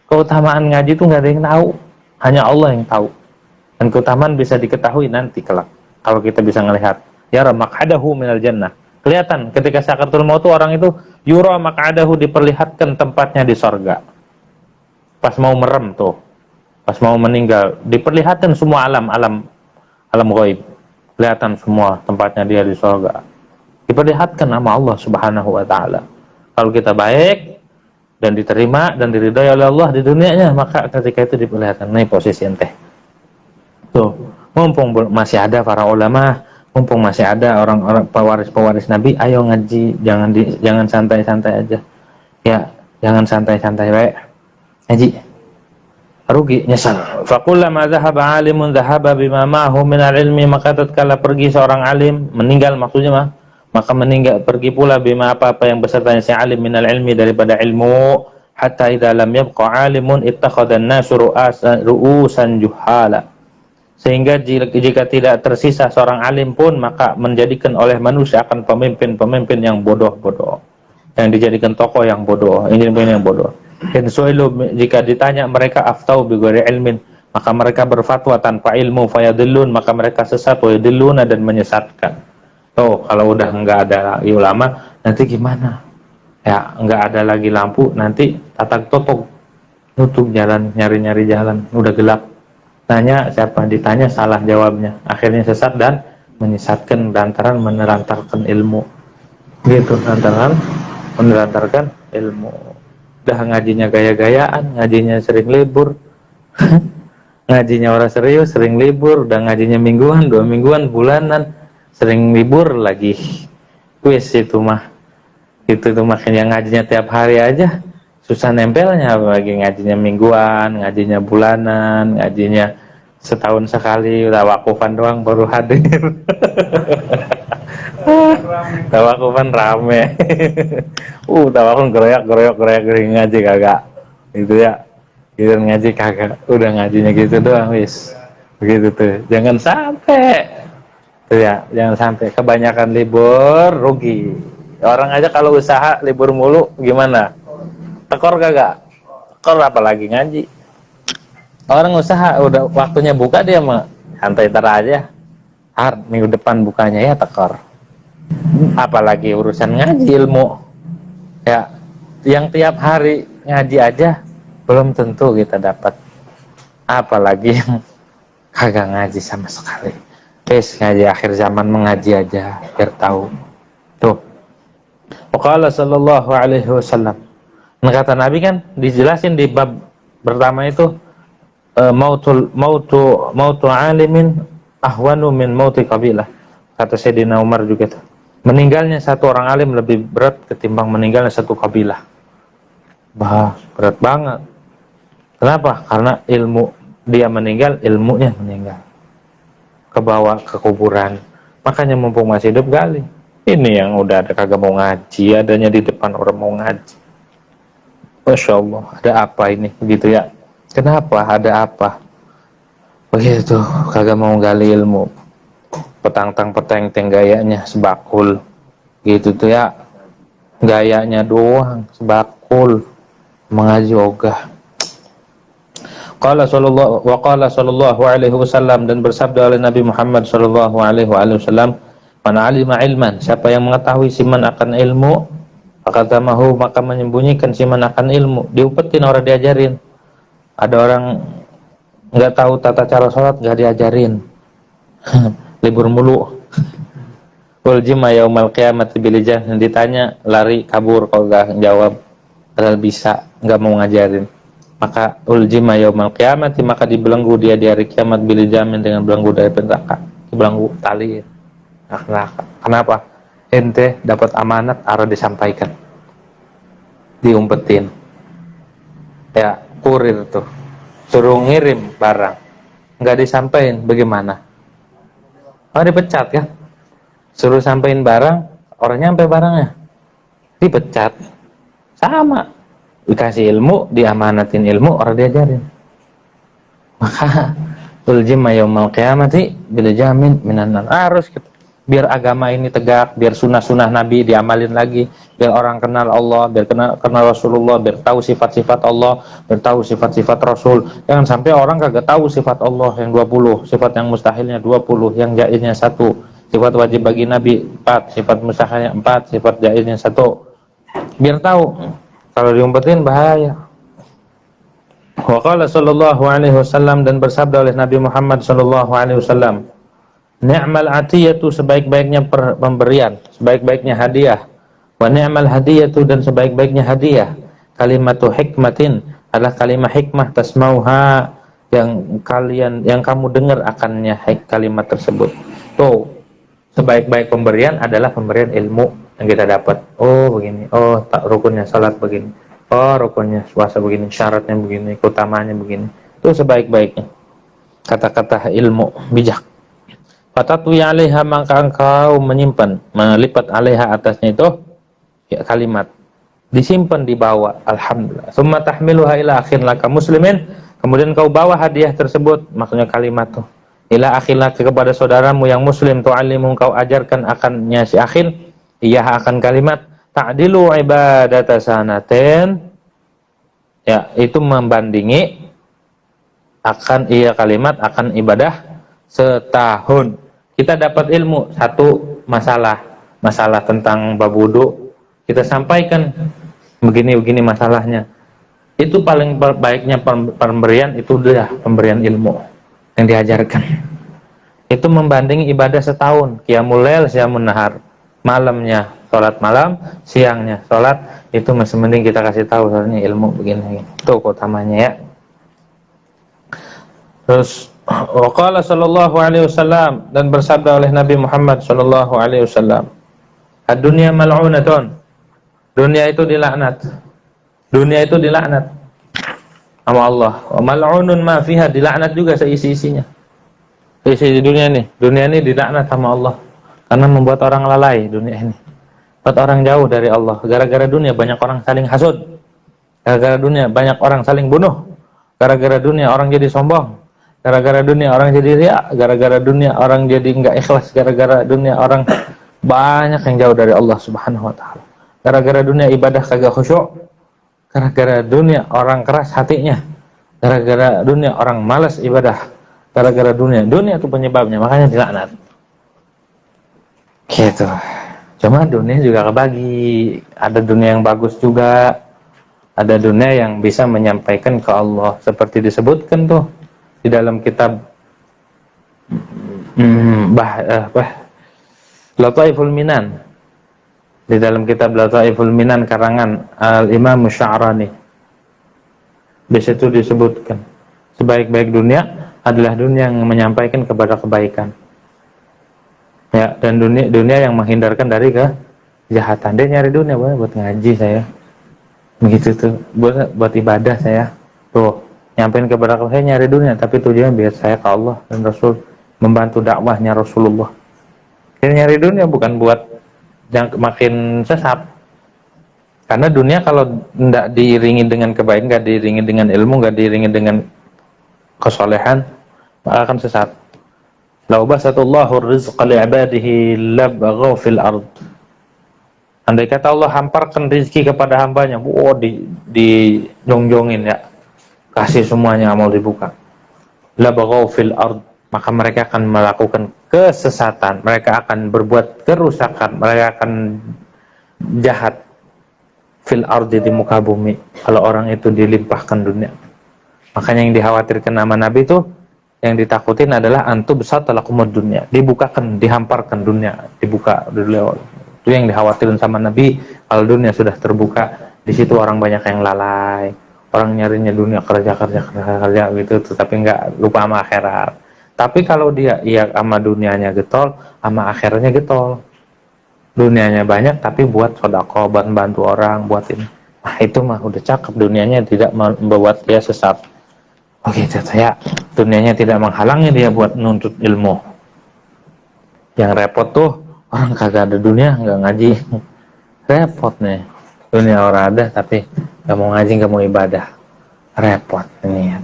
Keutamaan ngaji itu nggak ada yang tahu. Hanya Allah yang tahu. Dan keutamaan bisa diketahui nanti kelak. Kalau kita bisa ngelihat. Ya maq'adahu minal jannah. Kelihatan ketika sakaratul maut orang itu yura maq'adahu, diperlihatkan tempatnya di sorga. Pas mau merem tuh, pas mau meninggal, diperlihatkan semua alam ghaib. Kelihatan semua tempatnya dia di sorga. Diperlihatkan nama Allah Subhanahu wa taala. Kalau kita baik dan diterima dan diridhai oleh Allah di dunianya, maka ketika itu diperlihatkan nih posisi ente. Tuh, mumpung masih ada para ulama, mumpung masih ada orang-orang pewaris Nabi, ayo ngaji, jangan santai-santai aja. Ya, jangan santai-santai baik. Ngaji. Rugi, nyesal. Fakullama dhahaba 'alimun dhahaba bima ma'ahu min al-ilmi, maka tatkala pergi seorang alim, meninggal maksudnya maka meninggal pergi pula bima apa yang besertanya si alim min al-ilmi daripada ilmu, hatta idza lam yabqa 'alimun ittakhadha an-nasu ru'usan juhala. Sehingga jika tidak tersisa seorang alim pun, maka menjadikan oleh manusia akan pemimpin-pemimpin yang bodoh-bodoh, yang dijadikan tokoh yang bodoh, pemimpin yang bodoh. Dan su'ilu, jika ditanya mereka aftau bi ghairi ilmin, maka mereka berfatwa tanpa ilmu, fayadillun, maka mereka sesat, wa yadilluna, dan menyesatkan. Tuh, kalau udah enggak ada lagi ulama, nanti gimana? Ya, enggak ada lagi lampu, nanti tatak totok, nutup jalan, nyari-nyari jalan, udah gelap. Tanya siapa, ditanya salah jawabnya, akhirnya sesat dan menyesatkan lantaran menelantarkan ilmu. Gitu, lantaran menelantarkan ilmu. Udah ngajinya gaya-gayaan, ngajinya sering libur. Ngajinya orang serius, sering libur. Udah ngajinya mingguan, 2 mingguan, bulanan, sering libur lagi. Wis itu mah. Itu tuh makanya ngajinya tiap hari aja susah nempelnya, lagi ngajinya mingguan, ngajinya bulanan, ngajinya setahun sekali, udah wakufan doang baru hadir. Tawakufan rame. Tawakufan geroyak ngaji kagak. Itu ya. Giliran ngaji kagak, udah ngajinya gitu doang wis. Begitu tuh. Jangan sampai tuh ya, jangan sampai kebanyakan libur rugi. Orang aja kalau usaha libur mulu gimana? Tekor kagak? Tekor apalagi ngaji. Orang usaha udah waktunya buka dia mah santai tar aja. Minggu depan bukanya ya tekor. Apalagi urusan ngaji ilmu. Ya, yang tiap hari ngaji aja belum tentu kita dapat, apalagi yang kagak ngaji sama sekali. Ngaji akhir zaman mengaji aja biar tahu. Tuh. Waqala sallallahu alaihi wasallam. Kata Nabi kan dijelasin di bab pertama itu mautu alimin ahwanu min mauti qabilah. Kata Sayyidina Umar juga tuh. Meninggalnya satu orang alim lebih berat ketimbang meninggalnya satu kabilah. Berat banget. Kenapa? Karena ilmu dia meninggal, ilmunya meninggal. Kebawa ke kuburan. Makanya mumpung masih hidup gali. Ini yang udah ada kagak mau ngaji, adanya di depan orang mau ngaji. Masya Allah, ada apa ini? Begitu ya. Kenapa? Ada apa? Begitu, kagak mau gali ilmu. Petang-tang-peteng gayanya sebakul. Gitu tuh ya. Gayanya doang, sebakul. Mengaji ogah. Qala sallallahu alaihi wasallam, dan bersabda oleh Nabi Muhammad sallallahu alaihi wasallam, man alima ilman, siapa yang mengetahui siman akan ilmu, fakatamahu, maka menyembunyikan siman akan ilmu. Diumpetin, orang diajarin. Ada orang nggak tahu tata cara sholat, nggak diajarin. Libur mulu. Uljima yaumal qiyamati bilijan, ditanya lari kabur kalau nggak jawab, padahal bisa, nggak mau ngajarin. Maka uljima yaumal qiyamati, maka dibelenggu dia di hari kiamat bilijamin, dengan belenggu dari neraka, belenggu tali neraka. Kenapa? Ente dapat amanat, arah disampaikan, diumpetin. Ya, kurir tuh suruh ngirim barang, nggak disampaikan, bagaimana? Dipecat kan? Suruh sampein barang, orang nyampe barangnya, dipecat. Sama, dikasih ilmu, diamanatin ilmu, orang diajarin. Maka uljima yaumal qiyamati bila jamin minan nar. Harus gitu. Biar agama ini tegak, biar sunnah-sunnah Nabi diamalin lagi, biar orang kenal Allah, biar kenal Rasulullah, biar tahu sifat-sifat Allah, biar tahu sifat-sifat Rasul. Jangan sampai orang kagak tahu sifat Allah yang 20, sifat yang mustahilnya 20, yang jaiznya 1, sifat wajib bagi Nabi 4, sifat mustahilnya 4, sifat jaiznya 1. Biar tahu. Kalau diumpetin bahaya. Wa qala sallallahu alaihi wasallam, dan bersabda oleh Nabi Muhammad sallallahu alaihi wasallam, ni'mal atiyatu, sebaik-baiknya pemberian, sebaik-baiknya hadiah. Wa ni'mal hadiyatu, dan sebaik-baiknya hadiah. Kalimatu hikmatin, adalah kalimat hikmah, tasmauha, yang kamu dengar akannya kalimat tersebut. Tuh, sebaik-baik pemberian adalah pemberian ilmu yang kita dapat. Oh begini, oh tak rukunnya salat begini, oh rukunnya puasa begini, syaratnya begini, keutamanya begini. Itu sebaik-baiknya kata-kata ilmu bijak. Fatatu ya alaiha, maka engkau menyimpan, melipat alaiha, atasnya itu ya, kalimat disimpan, dibawa. Alhamdulillah. Summa tahmiluha ila akhin laka muslimin, kemudian kau bawa hadiah tersebut, maksudnya kalimat tuh, ila akhin laka, kepada saudaramu yang muslim, tu'allimu, kau ajarkan akannya si akhin, ia akan kalimat ta'dilu ibadata sanatin, ya, itu membandingi akan ia kalimat akan ibadah setahun. Kita dapat ilmu satu masalah tentang bab wudu, kita sampaikan begini masalahnya. Itu paling baiknya pemberian, itu adalah pemberian ilmu yang diajarkan. Itu membandingi ibadah setahun, qiyamul lail, siyamun nahar. Malamnya sholat malam, siangnya sholat, itu masih mending kita kasih tahu soalnya ilmu begini. Itu utamanya ya. Terus waqala sallallahu alaihi wasallam, dan bersabda oleh Nabi Muhammad sallallahu alaihi wasallam, ad-dunya mal'unatun, dunia itu dilaknat. Dunia itu dilaknat sama Allah. Wa mal'unun ma fiha, dilaknat juga seisi-isinya. Isi dunia ini dilaknat sama Allah. Karena membuat orang lalai dunia ini, membuat orang jauh dari Allah. Gara-gara dunia banyak orang saling hasud, gara-gara dunia banyak orang saling bunuh, Gara-gara dunia orang jadi sombong, gara-gara dunia orang jadi riya, gara-gara dunia orang jadi nggak ikhlas, gara-gara dunia orang banyak yang jauh dari Allah Subhanahu wa taala. Gara-gara dunia ibadah kagak khusyuk, gara-gara dunia orang keras hatinya, gara-gara dunia orang malas ibadah, gara-gara dunia itu penyebabnya, makanya dilaknat. Gitu. Cuma dunia juga kebagi, ada dunia yang bagus juga, ada dunia yang bisa menyampaikan ke Allah, seperti disebutkan tuh di dalam kitab Lataiful Minan. Di dalam kitab Lataiful Minan karangan Al-Imam Sya'rani. Di situ disebutkan sebaik-baik dunia adalah dunia yang menyampaikan kepada kebaikan. Ya, dan dunia yang menghindarkan dari kejahatan. Dia nyari dunia buat ngaji saya. Begitu tuh, buat ibadah saya. Tuh, nyampein kepada saya nyari dunia, tapi tujuannya biar saya ke Allah dan Rasul, membantu dakwahnya Rasulullah. Dia nyari dunia bukan buat yang makin sesat. Karena dunia kalau tidak diiringi dengan kebaikan, nggak diiringi dengan ilmu, nggak diiringi dengan kesolehan, maka akan sesat. Lau basatullahu rizqa li'ibadihi labaghaw fil ard. Andai kata Allah hamparkan rezeki kepada hambanya, di jongjongin ya, kasih semuanya mau dibuka. Labaghaw fil ard, maka mereka akan melakukan kesesatan, mereka akan berbuat kerusakan, mereka akan jahat fil ardi, di muka bumi, kalau orang itu dilimpahkan dunia. Makanya yang dikhawatirkan nama Nabi itu, yang ditakutin adalah antu besar talakumud dunia, dibukakan, dihamparkan dunia, dibuka dulu. Itu yang dikhawatirkan sama Nabi. Kalau dunia sudah terbuka, di situ orang banyak yang lalai, orang nyarinya dunia, kerja gitu, tapi nggak lupa sama akhirat. Tapi kalau dia sama dunianya getol, sama akhiratnya getol. Dunianya banyak tapi buat sedekah, bantu orang, buat ini. Nah, itu mah udah cakep, dunianya tidak membuat dia sesat. Oke, saya dunianya tidak menghalangi dia buat nuntut ilmu. Yang repot tuh orang kagak ada dunia, nggak ngaji. Repot nih. Dunia orang ada tapi nggak mau ngaji, nggak mau ibadah. Repot ini ya.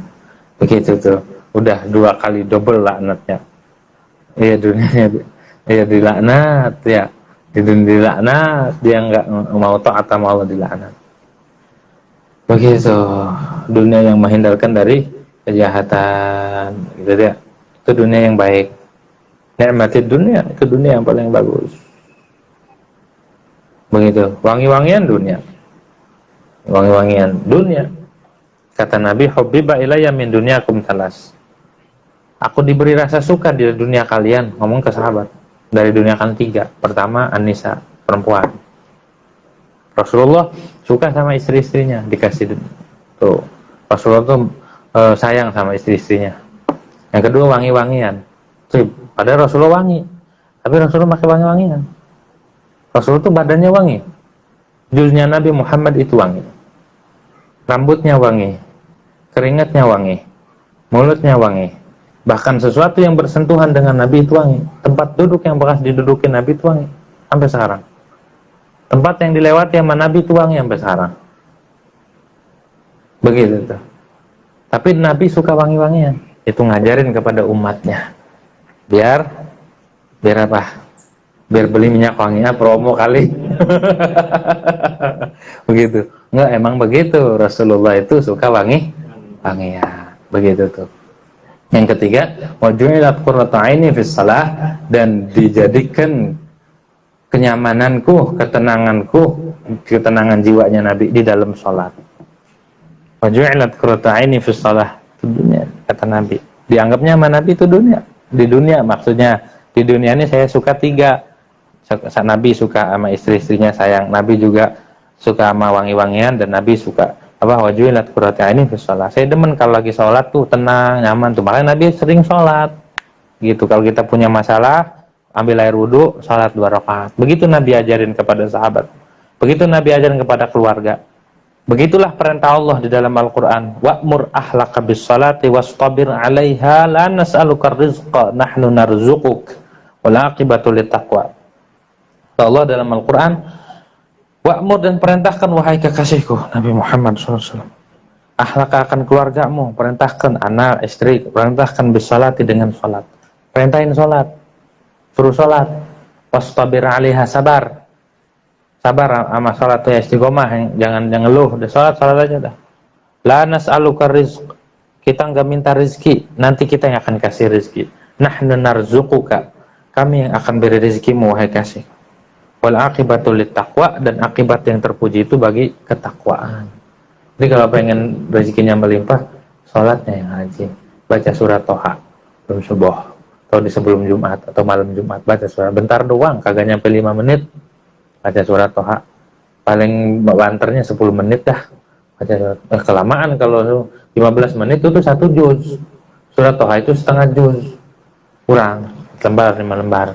Begitu tuh. Udah 2 kali double laknatnya. Iya, dunianya ya dilaknat ya. Di dunia dilaknat, dia nggak mau taat sama Allah, dilaknat. Begitu. Dunia yang menghindarkan dari kejahatan, gitu ya. Itu dunia yang baik. Nikmati dunia, itu dunia yang paling bagus. Begitu. Wangi-wangian dunia. Wangi-wangian dunia. Kata Nabi, hubbiba ilayya min dunyakum talas. Aku diberi rasa suka di dunia kalian, ngomong ke sahabat. Dari dunia kan 3. Pertama, An-Nisa, perempuan. Rasulullah suka sama istri-istrinya, dikasih tuh. Rasulullah tuh sayang sama istri-istrinya. Yang kedua, wangi-wangian. Padahal Rasulullah wangi, tapi Rasulullah pakai wangi-wangian. Rasulullah tuh badannya wangi. Julnya Nabi Muhammad itu wangi. Rambutnya wangi, keringatnya wangi, mulutnya wangi. Bahkan sesuatu yang bersentuhan dengan Nabi itu wangi. Tempat duduk yang bekas didudukin Nabi itu wangi sampai sekarang. Tempat yang dilewati sama Nabi itu wangi sampai sekarang. Begitu tuh. Tapi Nabi suka wangi-wangian. Itu ngajarin kepada umatnya. Biar apa? Biar beli minyak wanginya, promo kali. Begitu. Enggak, emang begitu. Rasulullah itu suka wangi-wangian. Begitu tuh. Yang ketiga, waju'ilat qurratu 'aini fis shalah, dan dijadikan kenyamananku, ketenangan jiwanya Nabi di dalam salat. Waju'ilat qurratu 'aini fis shalah, itu dunia, kata Nabi. Dianggapnya sama Nabi itu dunia. Di dunia maksudnya, di dunia ini saya suka 3. Nabi suka sama istri-istrinya, sayang. Nabi juga suka sama wangi-wangian, dan Nabi suka waju'ilat qurratu 'aini fis shalah. Saya demen kalau lagi sholat tuh tenang, nyaman tuh. Makanya Nabi sering sholat. Gitu. Kalau kita punya masalah, ambil air wudu, sholat 2 rakaat. Begitu Nabi ajarin kepada sahabat. Begitu Nabi ajarin kepada keluarga. Begitulah perintah Allah di dalam Al-Qur'an. Wa'mur ahlaka bis sholati wastabir 'alaiha la nas'aluka rizqa nahnu narzuquk wal 'aqibatu littaqwa. Allah dalam Al-Qur'an, wa'mur, dan perintahkan wahai kekasihku Nabi Muhammad SAW, Akhlak akan keluargamu, perintahkan anak, istri, perintahkan bisolati dengan sholat. Perintahin sholat, suruh sholat. Wastabir alaiha, sabar. Sabar sama sholat tuh ya, istiqomah, jangan ngeluh, udah sholat aja dah. La nas'aluka rizq, kita nggak minta rizki, nanti kita yang akan kasih rizki. Nahnu narzuquka, kami yang akan beri rizkimu, wahai kasih. Wal aqibatu lit taqwa, dan akibat yang terpuji itu bagi ketakwaan. Jadi kalau pengen rezekinya melimpah, sholatnya yang rajin, baca surat Toha sebelum subuh, atau di sebelum Jumat atau malam Jumat, baca surat bentar doang, kagak nyampe 5 menit, baca surat Toha. Paling banternya 10 menit dah baca surat. Kelamaan kalau 15 menit itu 1 juz. Surat Toha itu setengah juz, kurang lembar 5 lembar.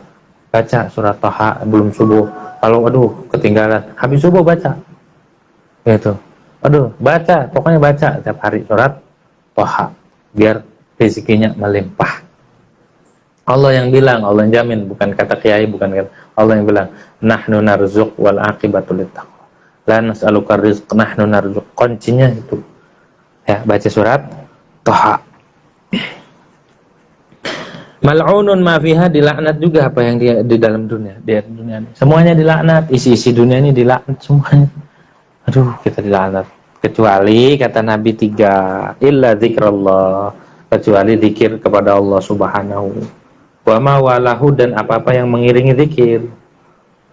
Baca surat Toha belum subuh. Kalau aduh ketinggalan, habis subuh baca. Gitu. Aduh, baca, pokoknya baca tiap hari surat Toha biar rezekinya melimpah. Allah yang bilang, Allah yang jamin, bukan kata kiai, bukan kata Allah yang bilang, nahnu narzuq wal aqibatu littaqwa. La nas'aluka rizq, nahnu narzuq. Kuncinya itu. Ya, baca surat Toha. Mal'unun ma fiha, dilaknat juga apa yang dia di dalam dunia, di dunia ini. Semuanya dilaknat, isi-isi dunia ini dilaknat semuanya. Aduh, kita dilaknat. Kecuali kata Nabi 3, illa zikrullah, kecuali zikir kepada Allah Subhanahu wa ma walahu, dan apa-apa yang mengiringi zikir.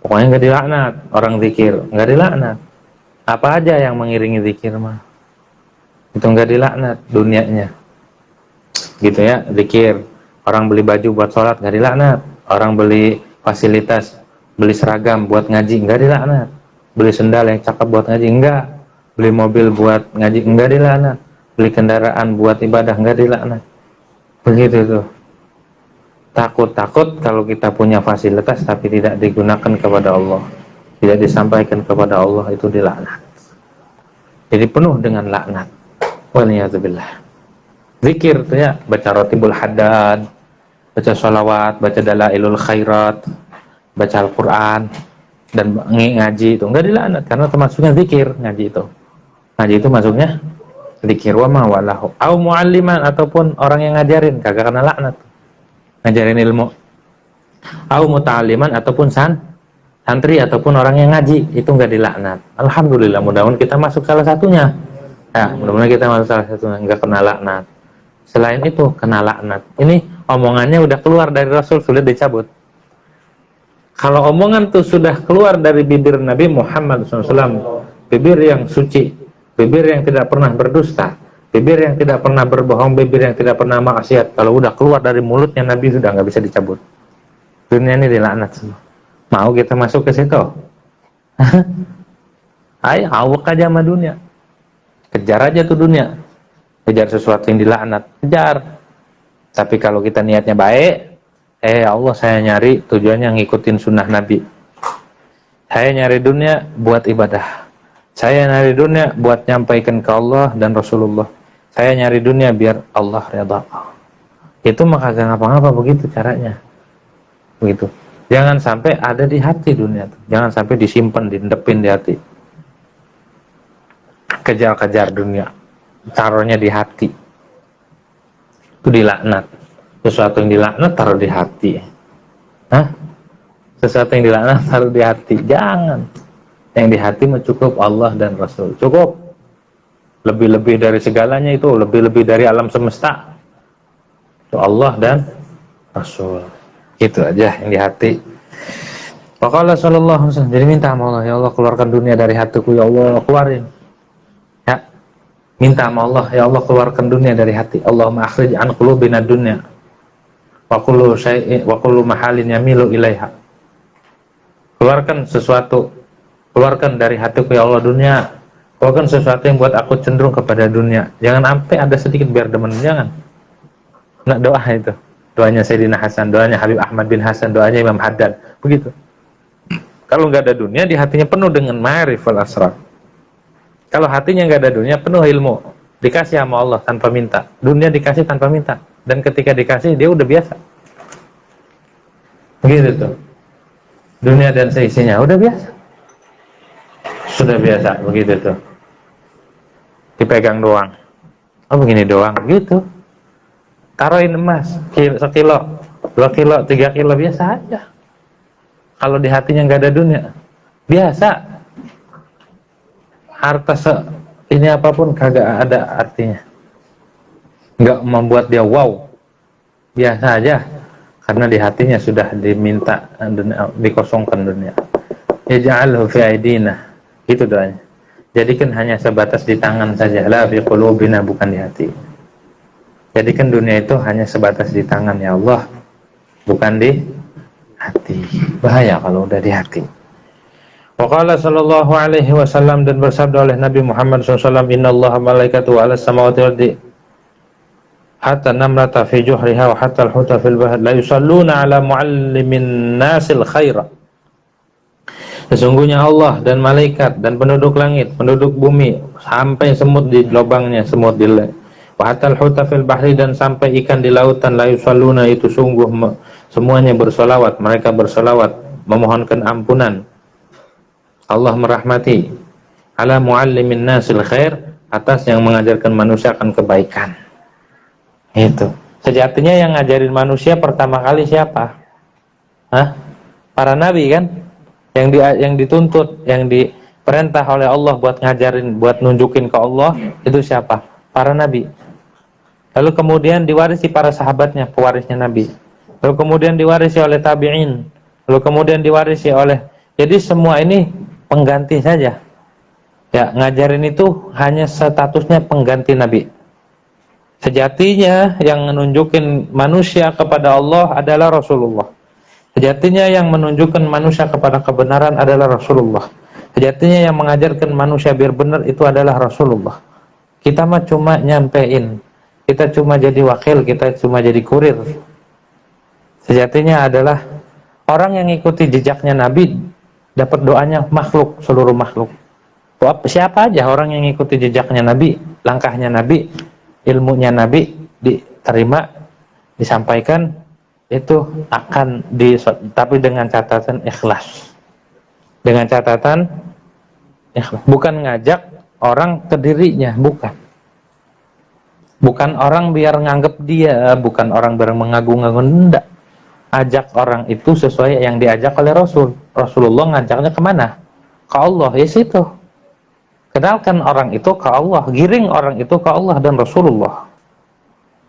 Pokoknya enggak dilaknat. Orang zikir enggak dilaknat. Apa aja yang mengiringi zikir mah itu enggak dilaknat dunianya. Gitu ya, zikir. Orang beli baju buat sholat enggak dilaknat. Orang beli fasilitas, beli seragam buat ngaji enggak dilaknat. Beli sendal yang cakep buat ngaji enggak. Beli mobil buat ngaji enggak dilaknat. Beli kendaraan buat ibadah enggak dilaknat. Begitu tuh. Takut-takut kalau kita punya fasilitas tapi tidak digunakan kepada Allah, tidak disampaikan kepada Allah, itu dilaknat. Jadi penuh dengan laknat. Waliyadzubillah. Zikir tuh ya, baca Rotibul Haddad, baca sholawat, baca Dalailul Khairat, baca Al-Quran, dan ngaji itu enggak dilaknat karena termasuknya zikir. Ngaji itu masuknya zikir. Wa ma walahu au mualliman, ataupun orang yang ngajarin kagak kena laknat, ngajarin ilmu. Au muta'alliman, ataupun santri ataupun orang yang ngaji, itu enggak dilaknat. Alhamdulillah, mudah-mudahan kita masuk salah satunya. Ya, mudah-mudahan kita masuk salah satunya, enggak kena laknat. Selain itu kena laknat. Ini omongannya udah keluar dari Rasul, sulit dicabut. Kalau omongan tuh sudah keluar dari bibir Nabi Muhammad SAW, bibir yang suci, bibir yang tidak pernah berdusta, bibir yang tidak pernah berbohong, bibir yang tidak pernah maksiat, kalau udah keluar dari mulutnya Nabi sudah nggak bisa dicabut. Dunia ini dilaknat semua. Mau kita masuk ke situ? Ayo, awak aja sama dunia. Kejar aja tuh dunia. Kejar sesuatu yang dilaknat, kejar. Tapi kalau kita niatnya baik, Allah, saya nyari tujuannya ngikutin sunnah Nabi. Saya nyari dunia buat ibadah. Saya nyari dunia buat nyampaikan ke Allah dan Rasulullah. Saya nyari dunia biar Allah redha. Itu maka gak ngapa-ngapa, begitu caranya. Begitu. Jangan sampai ada di hati dunia tuh. Jangan sampai disimpan, dindepin di hati. Kejar-kejar dunia. Taruhnya di hati. Itu dilaknat. Sesuatu yang dilaknat taruh di hati. Hah? Sesuatu yang dilaknat taruh di hati. Jangan. Yang di hati mah cukup Allah dan Rasul. Cukup. Lebih-lebih dari segalanya itu. Lebih-lebih dari alam semesta. Itu Allah dan Rasul. Itu aja yang di hati. Waqala sallallahu alaihi wasallam. Jadi minta sama Allah, ya Allah keluarkan dunia dari hatiku, ya Allah keluarin. Ya. Minta sama Allah, ya Allah keluarkan dunia dari hati. Allahumma akhrij an qulubina dunya. Wa kullu syai'in wa kullu mahalin yamilu ilaiha. Keluarkan sesuatu, keluarkan dari hatiku ya Allah dunia. Keluarkan sesuatu yang buat aku cenderung kepada dunia. Jangan sampai ada sedikit biar demen, jangan. Nah, doa itu. Doanya Sayyidina Hasan, doanya Habib Ahmad bin Hasan, doanya Imam Haddad. Begitu. Kalau nggak ada dunia, di hatinya penuh dengan ma'rifal asrar. Kalau hatinya nggak ada dunia, penuh ilmu. Dikasih sama Allah tanpa minta. Dunia dikasih tanpa minta. Dan ketika dikasih, dia udah biasa. Begitu tuh. Dunia dan seisinya, udah biasa. Sudah biasa, begitu tuh. Dipegang doang. Oh begini doang gitu. Taruhin emas sekilo, 2 kilo, 3 kilo biasa aja. Kalau di hatinya nggak ada dunia, biasa. Harta ini apapun kagak ada artinya. Nggak membuat dia wow, biasa aja. Karena di hatinya sudah diminta dunia, dikosongkan dunia. Yaj'alhu fi aidina. Gitu doanya. Jadikan hanya sebatas di tangan saja, la fi qulubina, bukan di hati. Jadikan dunia itu hanya sebatas di tangan ya Allah, bukan di hati. Bahaya kalau udah di hati. Wa qala sallallahu alaihi wasallam, dan bersabda oleh Nabi Muhammad SAW, innallaha malaikatahu 'alas samawati wal ardi hatta namlata fi juhriha wa hatta al-huta fil bahr la yusalluna 'ala muallimin nasil khaira. Sesungguhnya Allah dan malaikat dan penduduk langit, penduduk bumi, sampai semut di lubangnya semut di wa hatta al-huta fil bahri, dan sampai ikan di lautan, la yusalluna, itu sungguh semuanya bersolawat, mereka bersolawat memohonkan ampunan, Allah merahmati, ala muallimin nasil khair, atas yang mengajarkan manusia akan kebaikan. Itu sejatinya yang ngajarin manusia pertama kali siapa? Para nabi kan, yang dituntut, yang diperintah oleh Allah buat ngajarin, buat nunjukin ke Allah, itu siapa? Para nabi. Lalu kemudian diwarisi para sahabatnya, pewarisnya nabi. Lalu kemudian diwarisi oleh tabi'in. Lalu kemudian diwarisi oleh, jadi semua ini pengganti saja. Ya, ngajarin itu hanya statusnya pengganti nabi. Sejatinya yang menunjukkan manusia kepada Allah adalah Rasulullah. Sejatinya yang menunjukkan manusia kepada kebenaran adalah Rasulullah. Sejatinya yang mengajarkan manusia biar benar itu adalah Rasulullah. Kita mah cuma nyampein, kita cuma jadi wakil, kita cuma jadi kurir. Sejatinya adalah orang yang ikuti jejaknya Nabi dapat doanya makhluk, seluruh makhluk. Siapa aja orang yang ikuti jejaknya Nabi, langkahnya Nabi, ilmunya Nabi diterima, disampaikan, itu akan tapi dengan catatan ikhlas. Dengan catatan ikhlas. Bukan ngajak orang ke dirinya, bukan. Bukan orang biar nganggep dia, bukan orang biar mengagung-agung, enggak. Ajak orang itu sesuai yang diajak oleh Rasul. Rasulullah ngajaknya kemana? Ke Allah, ya situ. Kenalkan orang itu ke Allah, giring orang itu ke Allah dan Rasulullah.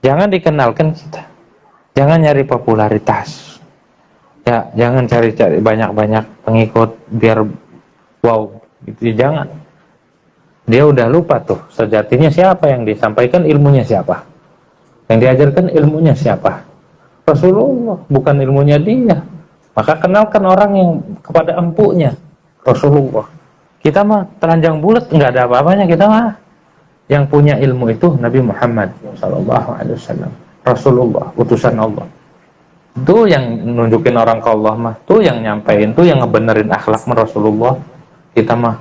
Jangan dikenalkan kita. Jangan nyari popularitas. Ya, jangan cari-cari banyak-banyak pengikut biar wow, gitu. Jangan. Dia udah lupa tuh, sejatinya siapa yang disampaikan, ilmunya siapa. Yang diajarkan ilmunya siapa? Rasulullah, bukan ilmunya dia. Maka kenalkan orang yang kepada empunya, Rasulullah. Kita mah telanjang bulat, nggak ada apa-apanya kita mah. Yang punya ilmu itu Nabi Muhammad SAW. Rasulullah, utusan Allah. Itu yang nunjukin orang ke Allah mah, tuh yang nyampein, tuh yang ngebenerin akhlak Rasulullah. Kita mah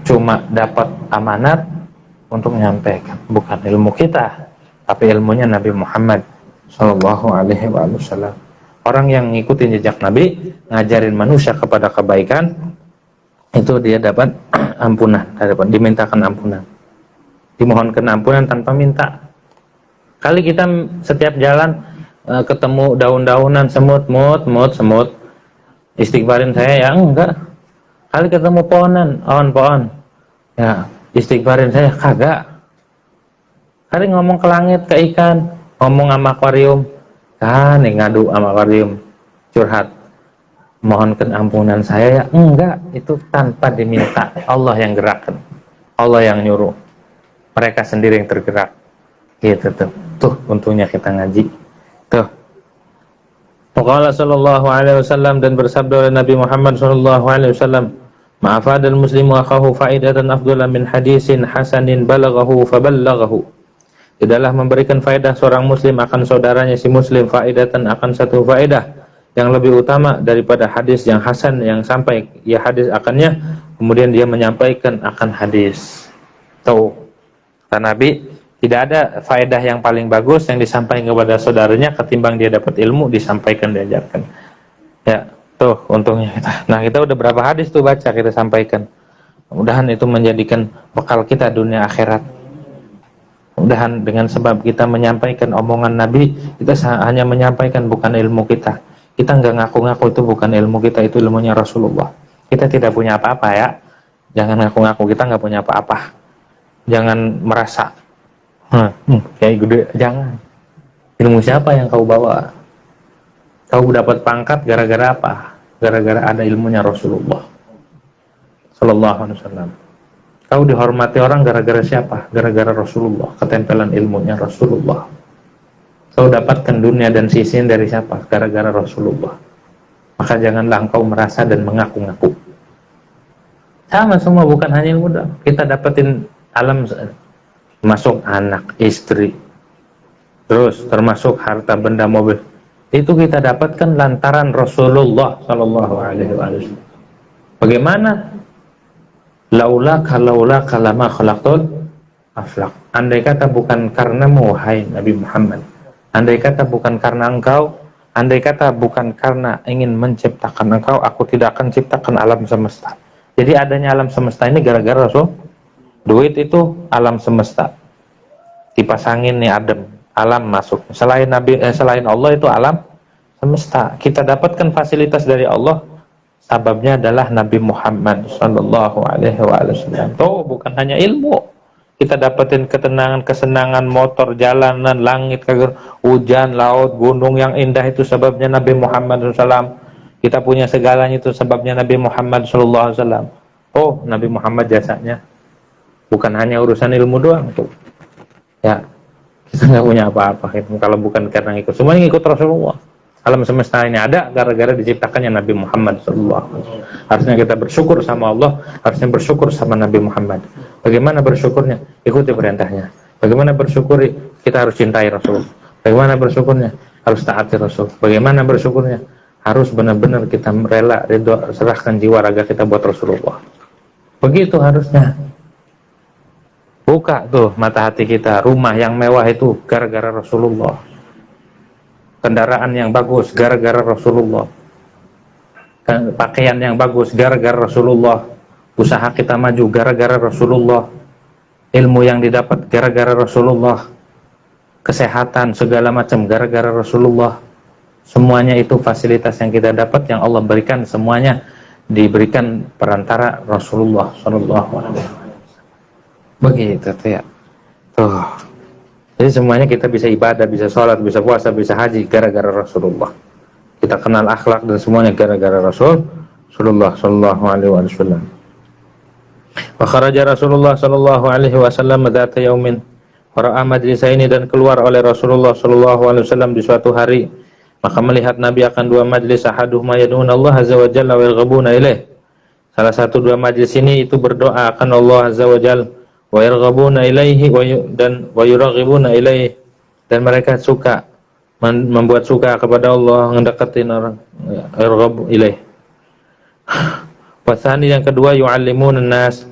cuma dapat amanat untuk menyampaikan, bukan ilmu kita, tapi ilmunya Nabi Muhammad SAW. Orang yang ngikutin jejak Nabi, ngajarin manusia kepada kebaikan, itu dia dapat ampunan, dimintakan ampunan, dimohonkan ampunan tanpa minta. Kali kita setiap jalan ketemu daun-daunan semut, semut, istighfarin saya ya enggak. Kali ketemu pohonan, pohon, ya istighfarin saya kagak. Kali ngomong ke langit, ke ikan, ngomong sama akuarium, kan ngadu sama akuarium, curhat, mohonkan ampunan saya ya enggak. Itu tanpa diminta, Allah yang gerakkan, Allah yang nyuruh, mereka sendiri yang tergerak. Gitu tuh untungnya kita ngaji tuh. Qala sallallahu alaihi wasallam, dan bersabda oleh Nabi Muhammad sallallahu alaihi wasallam, ma'afadal muslimu akhahu faidatan afdala min hadisin hasanin balaghahu faballaghahu. Tidaklah memberikan faedah seorang muslim akan saudaranya si muslim faidatan, akan satu faedah yang lebih utama daripada hadis yang hasan yang sampai ya hadis akannya, kemudian dia menyampaikan akan hadis. Tahu kata Nabi, tidak ada faedah yang paling bagus yang disampaikan kepada saudaranya ketimbang dia dapat ilmu, disampaikan, diajarkan. Ya, tuh untungnya kita. Nah, kita udah berapa hadis tuh baca, kita sampaikan. Mudah-mudahan itu menjadikan bekal kita dunia akhirat. Mudahan dengan sebab kita menyampaikan omongan Nabi, kita hanya menyampaikan bukan ilmu kita. Kita nggak ngaku-ngaku itu bukan ilmu kita, itu ilmunya Rasulullah. Kita tidak punya apa-apa ya. Jangan ngaku-ngaku kita nggak punya apa-apa. Jangan merasa kayak gede, jangan. Ilmu siapa yang kau bawa? Kau dapat pangkat gara-gara apa? Gara-gara ada ilmunya Rasulullah Sallallahu Alaihi Wasallam. Kau dihormati orang gara-gara siapa? Gara-gara Rasulullah, ketempelan ilmunya Rasulullah. Kau dapatkan dunia dan sisin dari siapa? Gara-gara Rasulullah. Maka janganlah engkau merasa dan mengaku-ngaku. Sama semua, bukan hanya ilmu. Kita dapetin alam, masuk anak, istri, terus termasuk harta benda, mobil. Itu kita dapatkan lantaran Rasulullah Sallallahu Alaihi Wasallam. Bagaimana? Laula kalama khalaqtul aflaq. Andai kata bukan karenamu wahai Nabi Muhammad, andai kata bukan karena engkau, andai kata bukan karena ingin menciptakan engkau, aku tidak akan ciptakan alam semesta. Jadi adanya alam semesta ini gara-gara Rasul. Duit itu alam semesta. Kipas angin nih adem, alam masuk. Selain selain Allah itu alam semesta. Kita dapatkan fasilitas dari Allah. Sababnya adalah Nabi Muhammad Sallallahu Alaihi Wasallam. Oh, bukan hanya ilmu. Kita dapetin ketenangan, kesenangan, motor, jalanan, langit, hujan, laut, gunung yang indah itu sebabnya Nabi Muhammad SAW. Kita punya segalanya itu sebabnya Nabi Muhammad Sallallahu Alaihi Wasallam. Oh, Nabi Muhammad jasanya. Bukan hanya urusan ilmu doang tuh. Ya, kita nggak punya apa-apa kalau bukan karena ikut. Semuanya ikut Rasulullah. Alam semesta ini ada gara-gara diciptakannya Nabi Muhammad SAW. Harusnya kita bersyukur sama Allah, harusnya bersyukur sama Nabi Muhammad. Bagaimana bersyukurnya? Ikuti perintahnya. Bagaimana bersyukur? Kita harus cintai Rasul. Bagaimana bersyukurnya? Harus taati Rasul. Bagaimana bersyukurnya? Harus benar-benar kita rela, ridho, serahkan jiwa raga kita buat Rasulullah. Begitu harusnya. Buka tuh mata hati kita. Rumah yang mewah itu gara-gara Rasulullah. Kendaraan yang bagus gara-gara Rasulullah. Pakaian yang bagus gara-gara Rasulullah. Usaha kita maju gara-gara Rasulullah. Ilmu yang didapat gara-gara Rasulullah. Kesehatan segala macam gara-gara Rasulullah. Semuanya itu fasilitas yang kita dapat yang Allah berikan, semuanya diberikan perantara Rasulullah Sallallahu Alaihi Wasallam. Begitu tuh ya. Tuh. Jadi semuanya kita bisa ibadah, bisa sholat, bisa puasa, bisa haji gara-gara Rasulullah. Kita kenal akhlak dan semuanya gara-gara Rasulullah Sallallahu Alaihi Wasallam. Wa kharaja Rasulullah Sallallahu Alaihi Wasallam dzata yaumin. Ra'a majlisaini, dan keluar oleh Rasulullah Sallallahu Alaihi Wasallam di suatu hari. Maka melihat Nabi akan dua majlis, ahaduhuma yad'una Allah Azza wa Jalla wa yarghabuna ilaih. Salah satu dua majlis ini itu berdoa akan Allah Azza wa Jalla wa yarghabuna ilaihi wa yuraghibuna ilaihi, dan mereka suka membuat suka kepada Allah, mendekatin orang, yarghab ilaihi. Wasani, yang kedua, yu'allimun nas,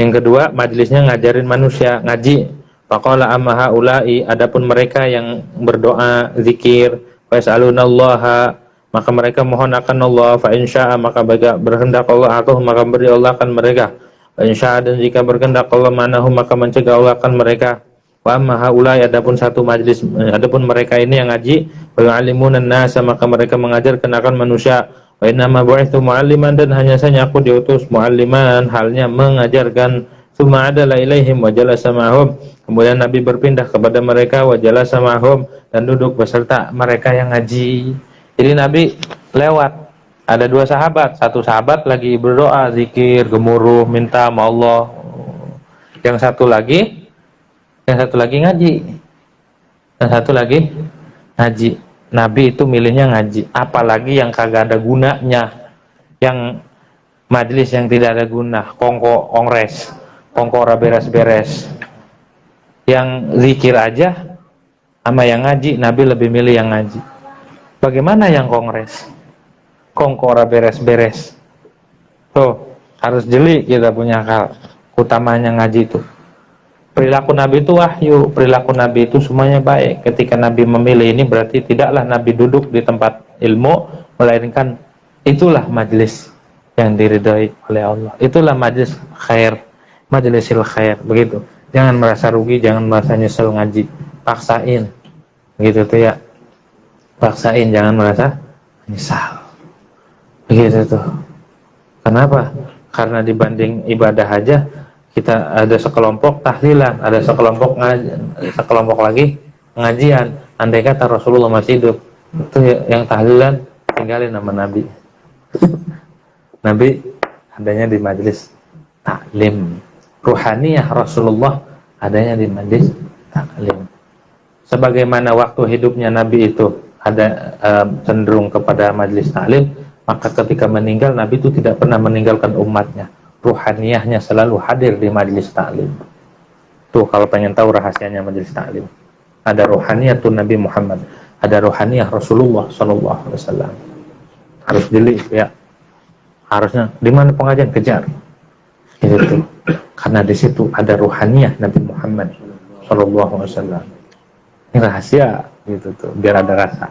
yang kedua majlisnya ngajarin manusia, ngaji. Faqala amma haula'i, adapun mereka yang berdoa, zikir, fa yas'alunallaha, maka mereka mohon akan Allah, fa insya'a, maka berkehendak Allah atau maka beri Allah akan mereka, fa insya'a, dan jika berkehendak Allah manahu, maka mencegah Allah akan mereka. Wa amma haula'i, adapun satu majlis, adapun mereka ini yang ngaji, wa yu'allimunan nasa, maka mereka mengajarkan akan manusia. Wa innama bu'ithu mu'alliman, dan hanya saja aku diutus mu'alliman, halnya mengajarkan. Tsumma adala ilaihim wa jalasa ma'hum, kemudian Nabi berpindah kepada mereka, wa jalasa ma'hum, dan duduk beserta mereka yang ngaji. Jadi Nabi lewat, ada dua sahabat, satu sahabat lagi berdoa, zikir, gemuruh, minta sama Allah. Yang satu lagi ngaji. Yang satu lagi ngaji. Nabi itu milihnya ngaji, apalagi yang kagak ada gunanya, yang majelis yang tidak ada guna, kongres, ora beres-beres. Yang zikir aja sama yang ngaji, Nabi lebih milih yang ngaji. Bagaimana yang kongres, ora beres-beres? Tuh, harus jeli kita punya akal. Utamanya ngaji itu. Perilaku Nabi itu wahyu, perilaku Nabi itu semuanya baik. Ketika Nabi memilih ini berarti tidaklah Nabi duduk di tempat ilmu, melainkan itulah majelis yang diridhai oleh Allah. Itulah majelis khair, majelisil khair, begitu. Jangan merasa rugi, jangan merasa nyesel ngaji. Paksain. Gitu tuh ya. Paksain, jangan merasa nyesal. Begitu tuh. Kenapa? Karena dibanding ibadah aja, kita ada sekelompok tahlilan, ada sekelompok lagi pengajian. Andai kata Rasulullah masih hidup, itu yang tahlilan tinggalin nama Nabi. Nabi adanya di majelis taklim. Ruhaniyah Rasulullah adanya di majelis taklim. Sebagaimana waktu hidupnya Nabi itu ada cenderung kepada majelis taklim, maka ketika meninggal Nabi itu tidak pernah meninggalkan umatnya. Ruhaniyahnya selalu hadir di majelis taklim. Tuh kalau pengen tahu rahasianya majelis taklim. Ada ruhaniyatun Nabi Muhammad, ada ruhaniyah Rasulullah sallallahu alaihi wasallam. Harus jeli ya. Harusnya di mana pengajian kejar. Gitu. Karena di situ ada ruhaniyah Nabi Muhammad sallallahu alaihi wasallam. Ini rahasia gitu tuh, biar ada rasa.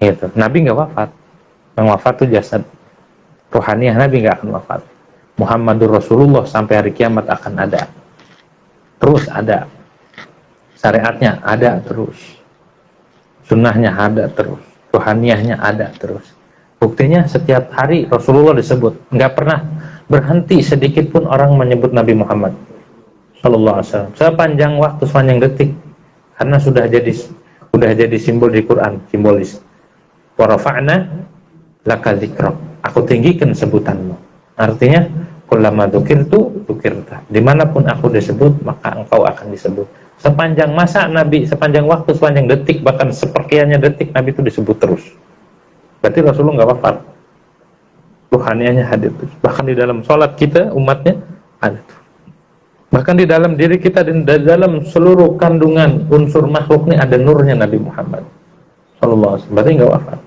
Gitu. Nabi enggak wafat. Yang wafat tuh jasad. Ruhaniyah Nabi enggak akan wafat. Muhammadur Rasulullah sampai hari kiamat akan ada. Terus ada. Syariatnya ada terus. Sunnahnya ada terus. Ruhaniyahnya ada terus. Buktinya setiap hari Rasulullah disebut. Enggak pernah berhenti sedikit pun orang menyebut Nabi Muhammad sallallahu alaihi wasallam. Sepanjang waktu, sepanjang detik. Karena sudah jadi simbol di Quran, simbolis. Wa rafa'na laka dzikrak. Aku tinggikan sebutanmu. Artinya, kullama dzukirta. Dimanapun aku disebut, maka engkau akan disebut. Sepanjang masa Nabi, sepanjang waktu, sepanjang detik, bahkan seperkiannya detik Nabi itu disebut terus. Berarti Rasulullah nggak wafat. Ruhaniyahnya hadir terus. Bahkan di dalam sholat kita, umatnya ada. Bahkan di dalam diri kita, di dalam seluruh kandungan unsur makhluk ini ada nurnya Nabi Muhammad sallallahu alaihi wasallam. Berarti nggak wafat.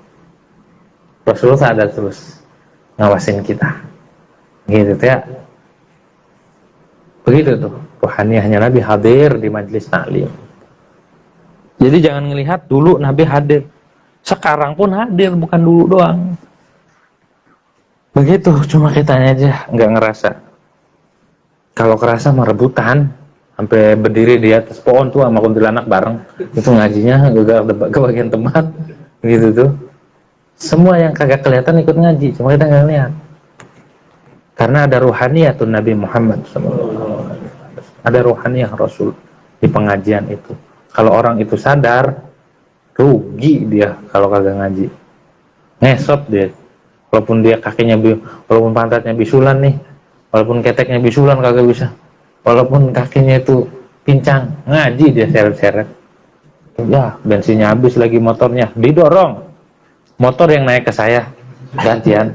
Rasulullah ada terus ngawasin kita. Gitu ya. Begitu tuh. Ruhaniyahnya Nabi hadir di majelis taklim. Jadi jangan ngelihat dulu Nabi hadir. Sekarang pun hadir, bukan dulu doang. Begitu, cuma kitanya aja nggak ngerasa. Kalau kerasa mah rebutan, sampai berdiri di atas pohon tuh sama kuntilanak bareng. Itu ngajinya juga ke bagian tempat, gitu tuh. Semua yang kagak kelihatan ikut ngaji, cuma kita nggak lihat. Karena ada ruhaniyah tuh Nabi Muhammad SAW. Ada ruhaniyah Rasul di pengajian itu. Kalau orang itu sadar, rugi dia kalau kagak ngaji. Ngesot dia. Walaupun dia kakinya, walaupun pantatnya bisulan nih, walaupun keteknya bisulan kagak bisa. Walaupun kakinya itu pincang, ngaji dia seret-seret. Ya, bensinnya habis lagi motornya, didorong. Motor yang naik ke saya, gantian.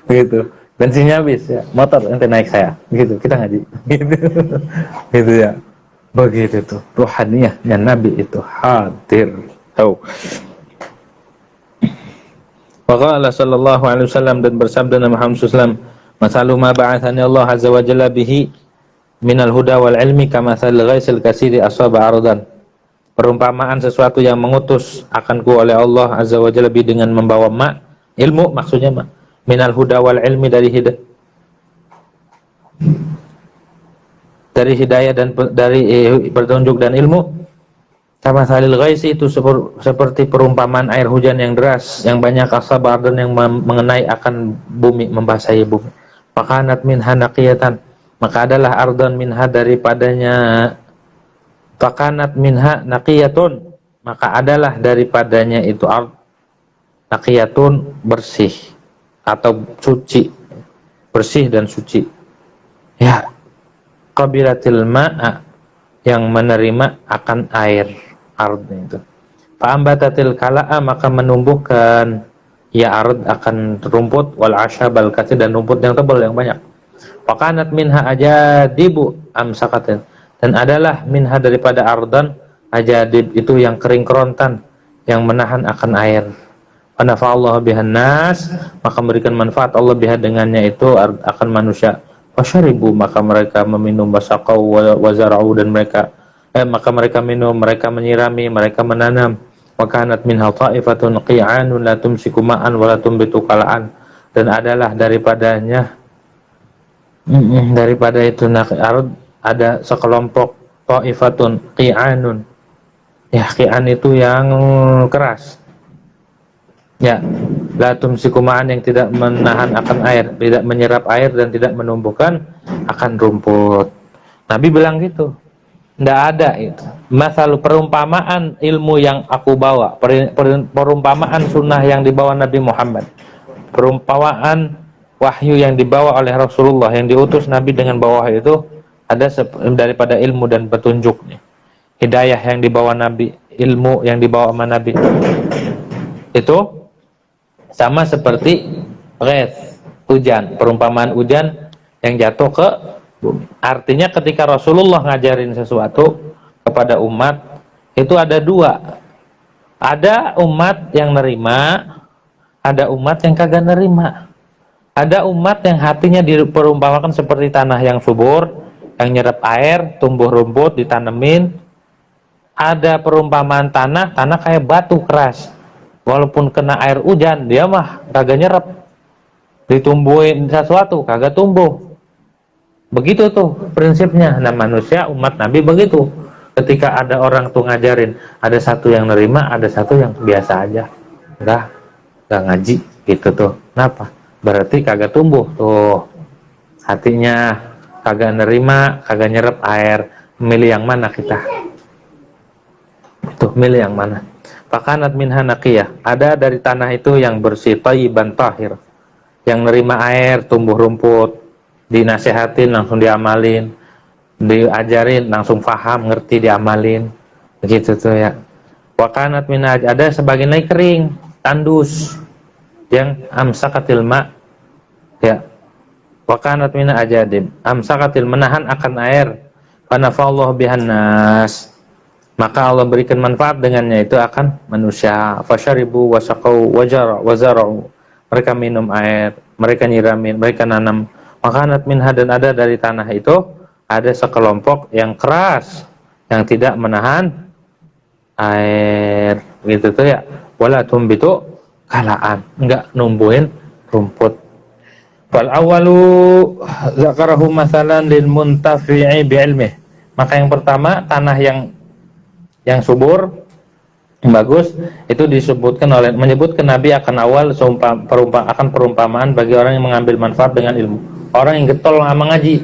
Gitu. Bensinnya habis ya, motor nanti naik saya. Gitu, kita ngaji. Gitu. Gitu ya. Begitu tuh. Ruhaniyahnya Nabi itu hadir. Tahu. Waqala sallallahu alaihi wasallam, dan bersabda Nabi Muhammad sallallahu alaihi wasallam, "Masalu ma ba'athani Allah azza wa jalla bihi minal huda wal ilmi kamathal ghaisil katsiri asaba ardan." Perumpamaan sesuatu yang mengutus akanku oleh Allah azza wa jalla dengan membawa ilmu, maksudnya minal huda wal ilmi, dari hidayah dan dari petunjuk dan ilmu. Kama salil ghaisi, itu seperti perumpamaan air hujan yang deras yang banyak asaba ardan, yang mengenai akan bumi, membasahi bumi. Fakanat minha naqiyatan, maka adalah ardan minha daripadanya. Fakanat minha naqiyatun, maka adalah daripadanya itu naqiyatun, bersih atau suci, bersih dan suci. Ya, qabilatil ma'a, yang menerima akan air. Ard itu. Fa'ambatatil kala'a, maka menumbuhkan ya ard akan rumput, wal asyabal katsir, dan rumput yang tebal yang banyak. Faqanat minha ajadibu amsakatin, dan adalah minha daripada ardan ajadib, itu yang kering kerontan, yang menahan akan air. Wa nafa'allahu bihan nas, maka memberikan manfaat Allah biha dengannya itu akan manusia. Wasyaribu, maka mereka meminum, wasaqau wa zara'u, dan maka mereka minum, mereka menyirami, mereka menanam. Wa kanat minha ta'ifatun qi'anun la tumsiku ma'an wa la tumbitu kala'an, dan adalah daripadanya Daripada itu ada sekelompok ta'ifatun qi'anun. Ya, qi'an itu yang keras. Ya, la tumsiku ma'an, yang tidak menahan akan air, tidak menyerap air dan tidak menumbuhkan akan rumput. Nabi bilang gitu. Tidak ada itu. Masalah perumpamaan ilmu yang aku bawa, perumpamaan sunnah yang dibawa Nabi Muhammad, perumpamaan wahyu yang dibawa oleh Rasulullah, yang diutus Nabi dengan bawah itu ada daripada ilmu dan petunjuknya. Hidayah yang dibawa Nabi, ilmu yang dibawa sama Nabi itu sama seperti hujan, perumpamaan hujan yang jatuh ke bumi. Artinya ketika Rasulullah ngajarin sesuatu kepada umat, itu ada dua. Ada umat yang nerima, ada umat yang kagak nerima. Ada umat yang hatinya diperumpamakan seperti tanah yang subur, yang nyerap air, tumbuh rumput, ditanemin. Ada perumpamaan tanah kayak batu keras. Walaupun kena air hujan, dia mah kagak nyerap. Ditumbuhin sesuatu, kagak tumbuh. Begitu tuh prinsipnya. Nah, manusia umat Nabi begitu. Ketika ada orang tuh ngajarin, ada satu yang nerima, ada satu yang biasa aja. Enggak ngaji gitu tuh. Kenapa? Berarti kagak tumbuh tuh. Hatinya kagak nerima, kagak nyerap air. Milih yang mana kita? Tuh, milih yang mana? Fakanat minha naqiyah. Ada dari tanah itu yang bersih, thayyiban tahir. Yang nerima air, tumbuh rumput, dinasehatin langsung diamalin, diajarin langsung paham, ngerti, diamalin. Begitu tuh ya. Wakanat minha, ada sebagian lagi kering, tandus, yang amsakatil ma, ya. Wakanat minha ajadib, amsakatil, menahan akan air. Fanafallahu bihan nas, maka Allah berikan manfaat dengannya itu akan manusia. Fasyaribu wasaqau wazara'u, mereka minum air, mereka nyiramin, mereka nanam. Wakanat minha, dan ada dari tanah itu ada sekelompok yang keras, yang tidak menahan air, gitu tuh ya. Wala tumbitu kalaan, enggak numbuhin rumput. Fal awalu zakarahu masalan lil muntafi'i bi'ilmih. Maka yang pertama, tanah yang subur, yang bagus, itu disebutkan oleh, menyebutkan Nabi akan awal akan perumpamaan bagi orang yang mengambil manfaat dengan ilmu. Orang yang getol sama ngaji,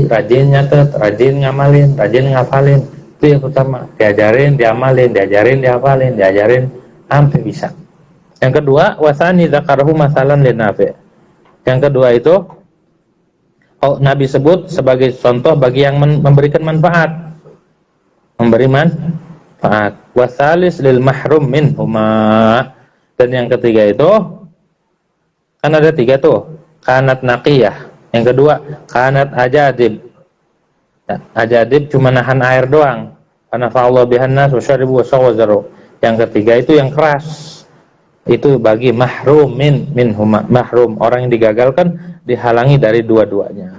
rajin nyatet, rajin ngamalin, rajin ngafalin, itu yang pertama. Diajarin, diamalin, diajarin, dihafalin, diajarin sampai bisa. Yang kedua, wasani zakarahu masalan linafi. Yang kedua itu Nabi sebut sebagai contoh bagi yang memberikan manfaat, memberi manfaat. Wasalis lil mahrum minhuma. Dan yang ketiga itu, kan ada tiga tuh, kanat naqiyah. Yang kedua, kanat ajadib. Ya, ajadib cuma nahan air doang. Anafa'allahu bihan nas wa syaribu wa sawazaru. Yang ketiga itu yang keras. Itu bagi mahrum minhuma, mahrum, orang yang digagalkan, dihalangi dari dua-duanya.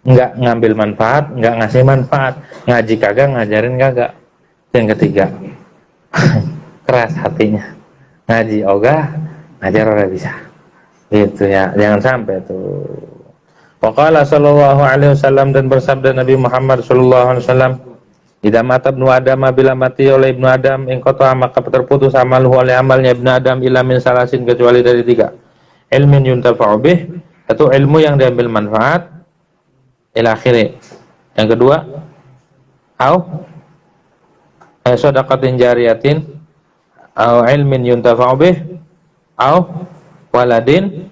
Enggak ngambil manfaat, enggak ngasih manfaat, ngaji kagak, ngajarin kagak. Yang ketiga, keras hatinya, ngaji ogah, ngajar orang bisa. Gitu ya, jangan sampai tuh. Waqala sallallahu alaihi wasallam, dan bersabda Nabi Muhammad sallallahu alaihi wasallam, idza mata ibnu Adam, bila mati oleh ibnu Adam, ingqata, maka terputus amaluhu, oleh amalnya ibnu Adam, ila min salasin, kecuali dari tiga. Ilmin yuntafa'u bih, itu ilmu yang diambil manfaat, ila akhiri. Yang kedua, shadaqatin jariyatin, au ilmin yuntafa'u bih, au waladin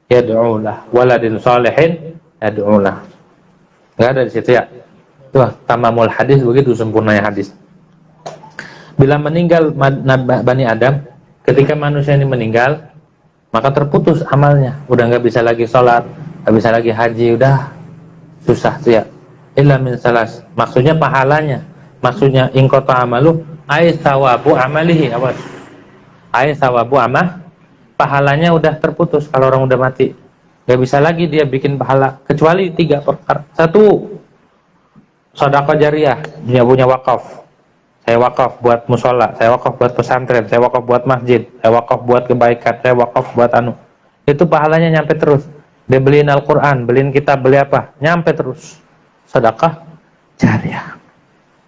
yad'ulah, waladin salihin yad'ulah. Enggak ada di situ ya. Itu tamamul hadis, begitu sempurnanya hadis. Bila meninggal Bani Adam, ketika manusia ini meninggal, maka terputus amalnya, udah nggak bisa lagi sholat, nggak bisa lagi haji, udah susah tuh ya. Illa min salas, maksudnya pahalanya, maksudnya ingkota amalu, ay sawabu amalihi, awas, ay sawabu amah, pahalanya udah terputus kalau orang udah mati, nggak bisa lagi dia bikin pahala, kecuali tiga perkara. Satu, sedekah jariyah, dia punya wakaf. Saya wakaf buat musola, saya wakaf buat pesantren, saya wakaf buat masjid, saya wakaf buat kebaikan, saya wakaf buat anu. Itu pahalanya nyampe terus. Dia beliin Al-Quran, beliin kitab, beli apa? Nyampe terus. Sedekah jariah.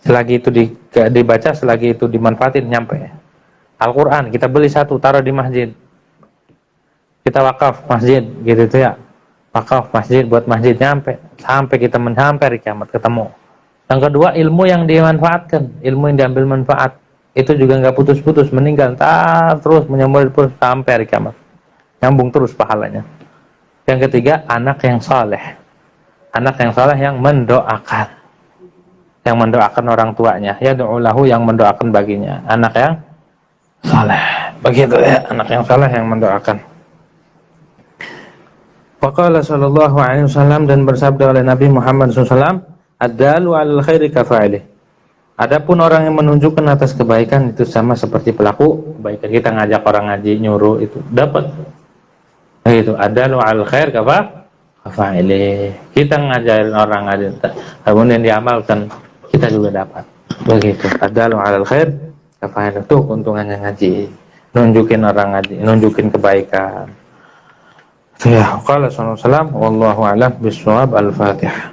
Selagi itu dibaca, selagi itu dimanfaatin, nyampe. Al-Quran kita beli satu, taruh di masjid. Kita wakaf masjid, gitu tuh ya. Wakaf masjid buat masjid, nyampe. Sampai kita sampai hari kiamat ketemu. Yang kedua, ilmu yang dimanfaatkan, ilmu yang diambil manfaat. Itu juga nggak putus-putus, meninggal terus menyambung terus sampai hari kiamat. Nyambung terus pahalanya. Yang ketiga, anak yang saleh. Anak yang saleh yang mendoakan. Yang mendoakan orang tuanya. Ya do'ulahu, yang mendoakan baginya. Anak yang saleh. Begitu ya, anak yang saleh yang mendoakan. Waqala sallallahu alaihi wasallam, dan bersabda oleh Nabi Muhammad SAW, ad-dalu 'alal khairi kafa'ilih. Adapun orang yang menunjukkan atas kebaikan itu sama seperti pelaku kebaikan. Kita ngajak orang ngaji, nyuruh, itu dapat. Itu ad-dalu 'alal khair kafa'ilih. Kita ngajarin orang ngaji, kemudian diamalkan, kita juga dapat. Begitu. Ad-dalu 'alal khair kafa'ilih. Itu keuntungannya ngaji. Nunjukin orang ngaji, nunjukin kebaikan. Ya, qala sallallahu alaihi wasallam, wallahu a'lam bishawab. Al-Fatihah.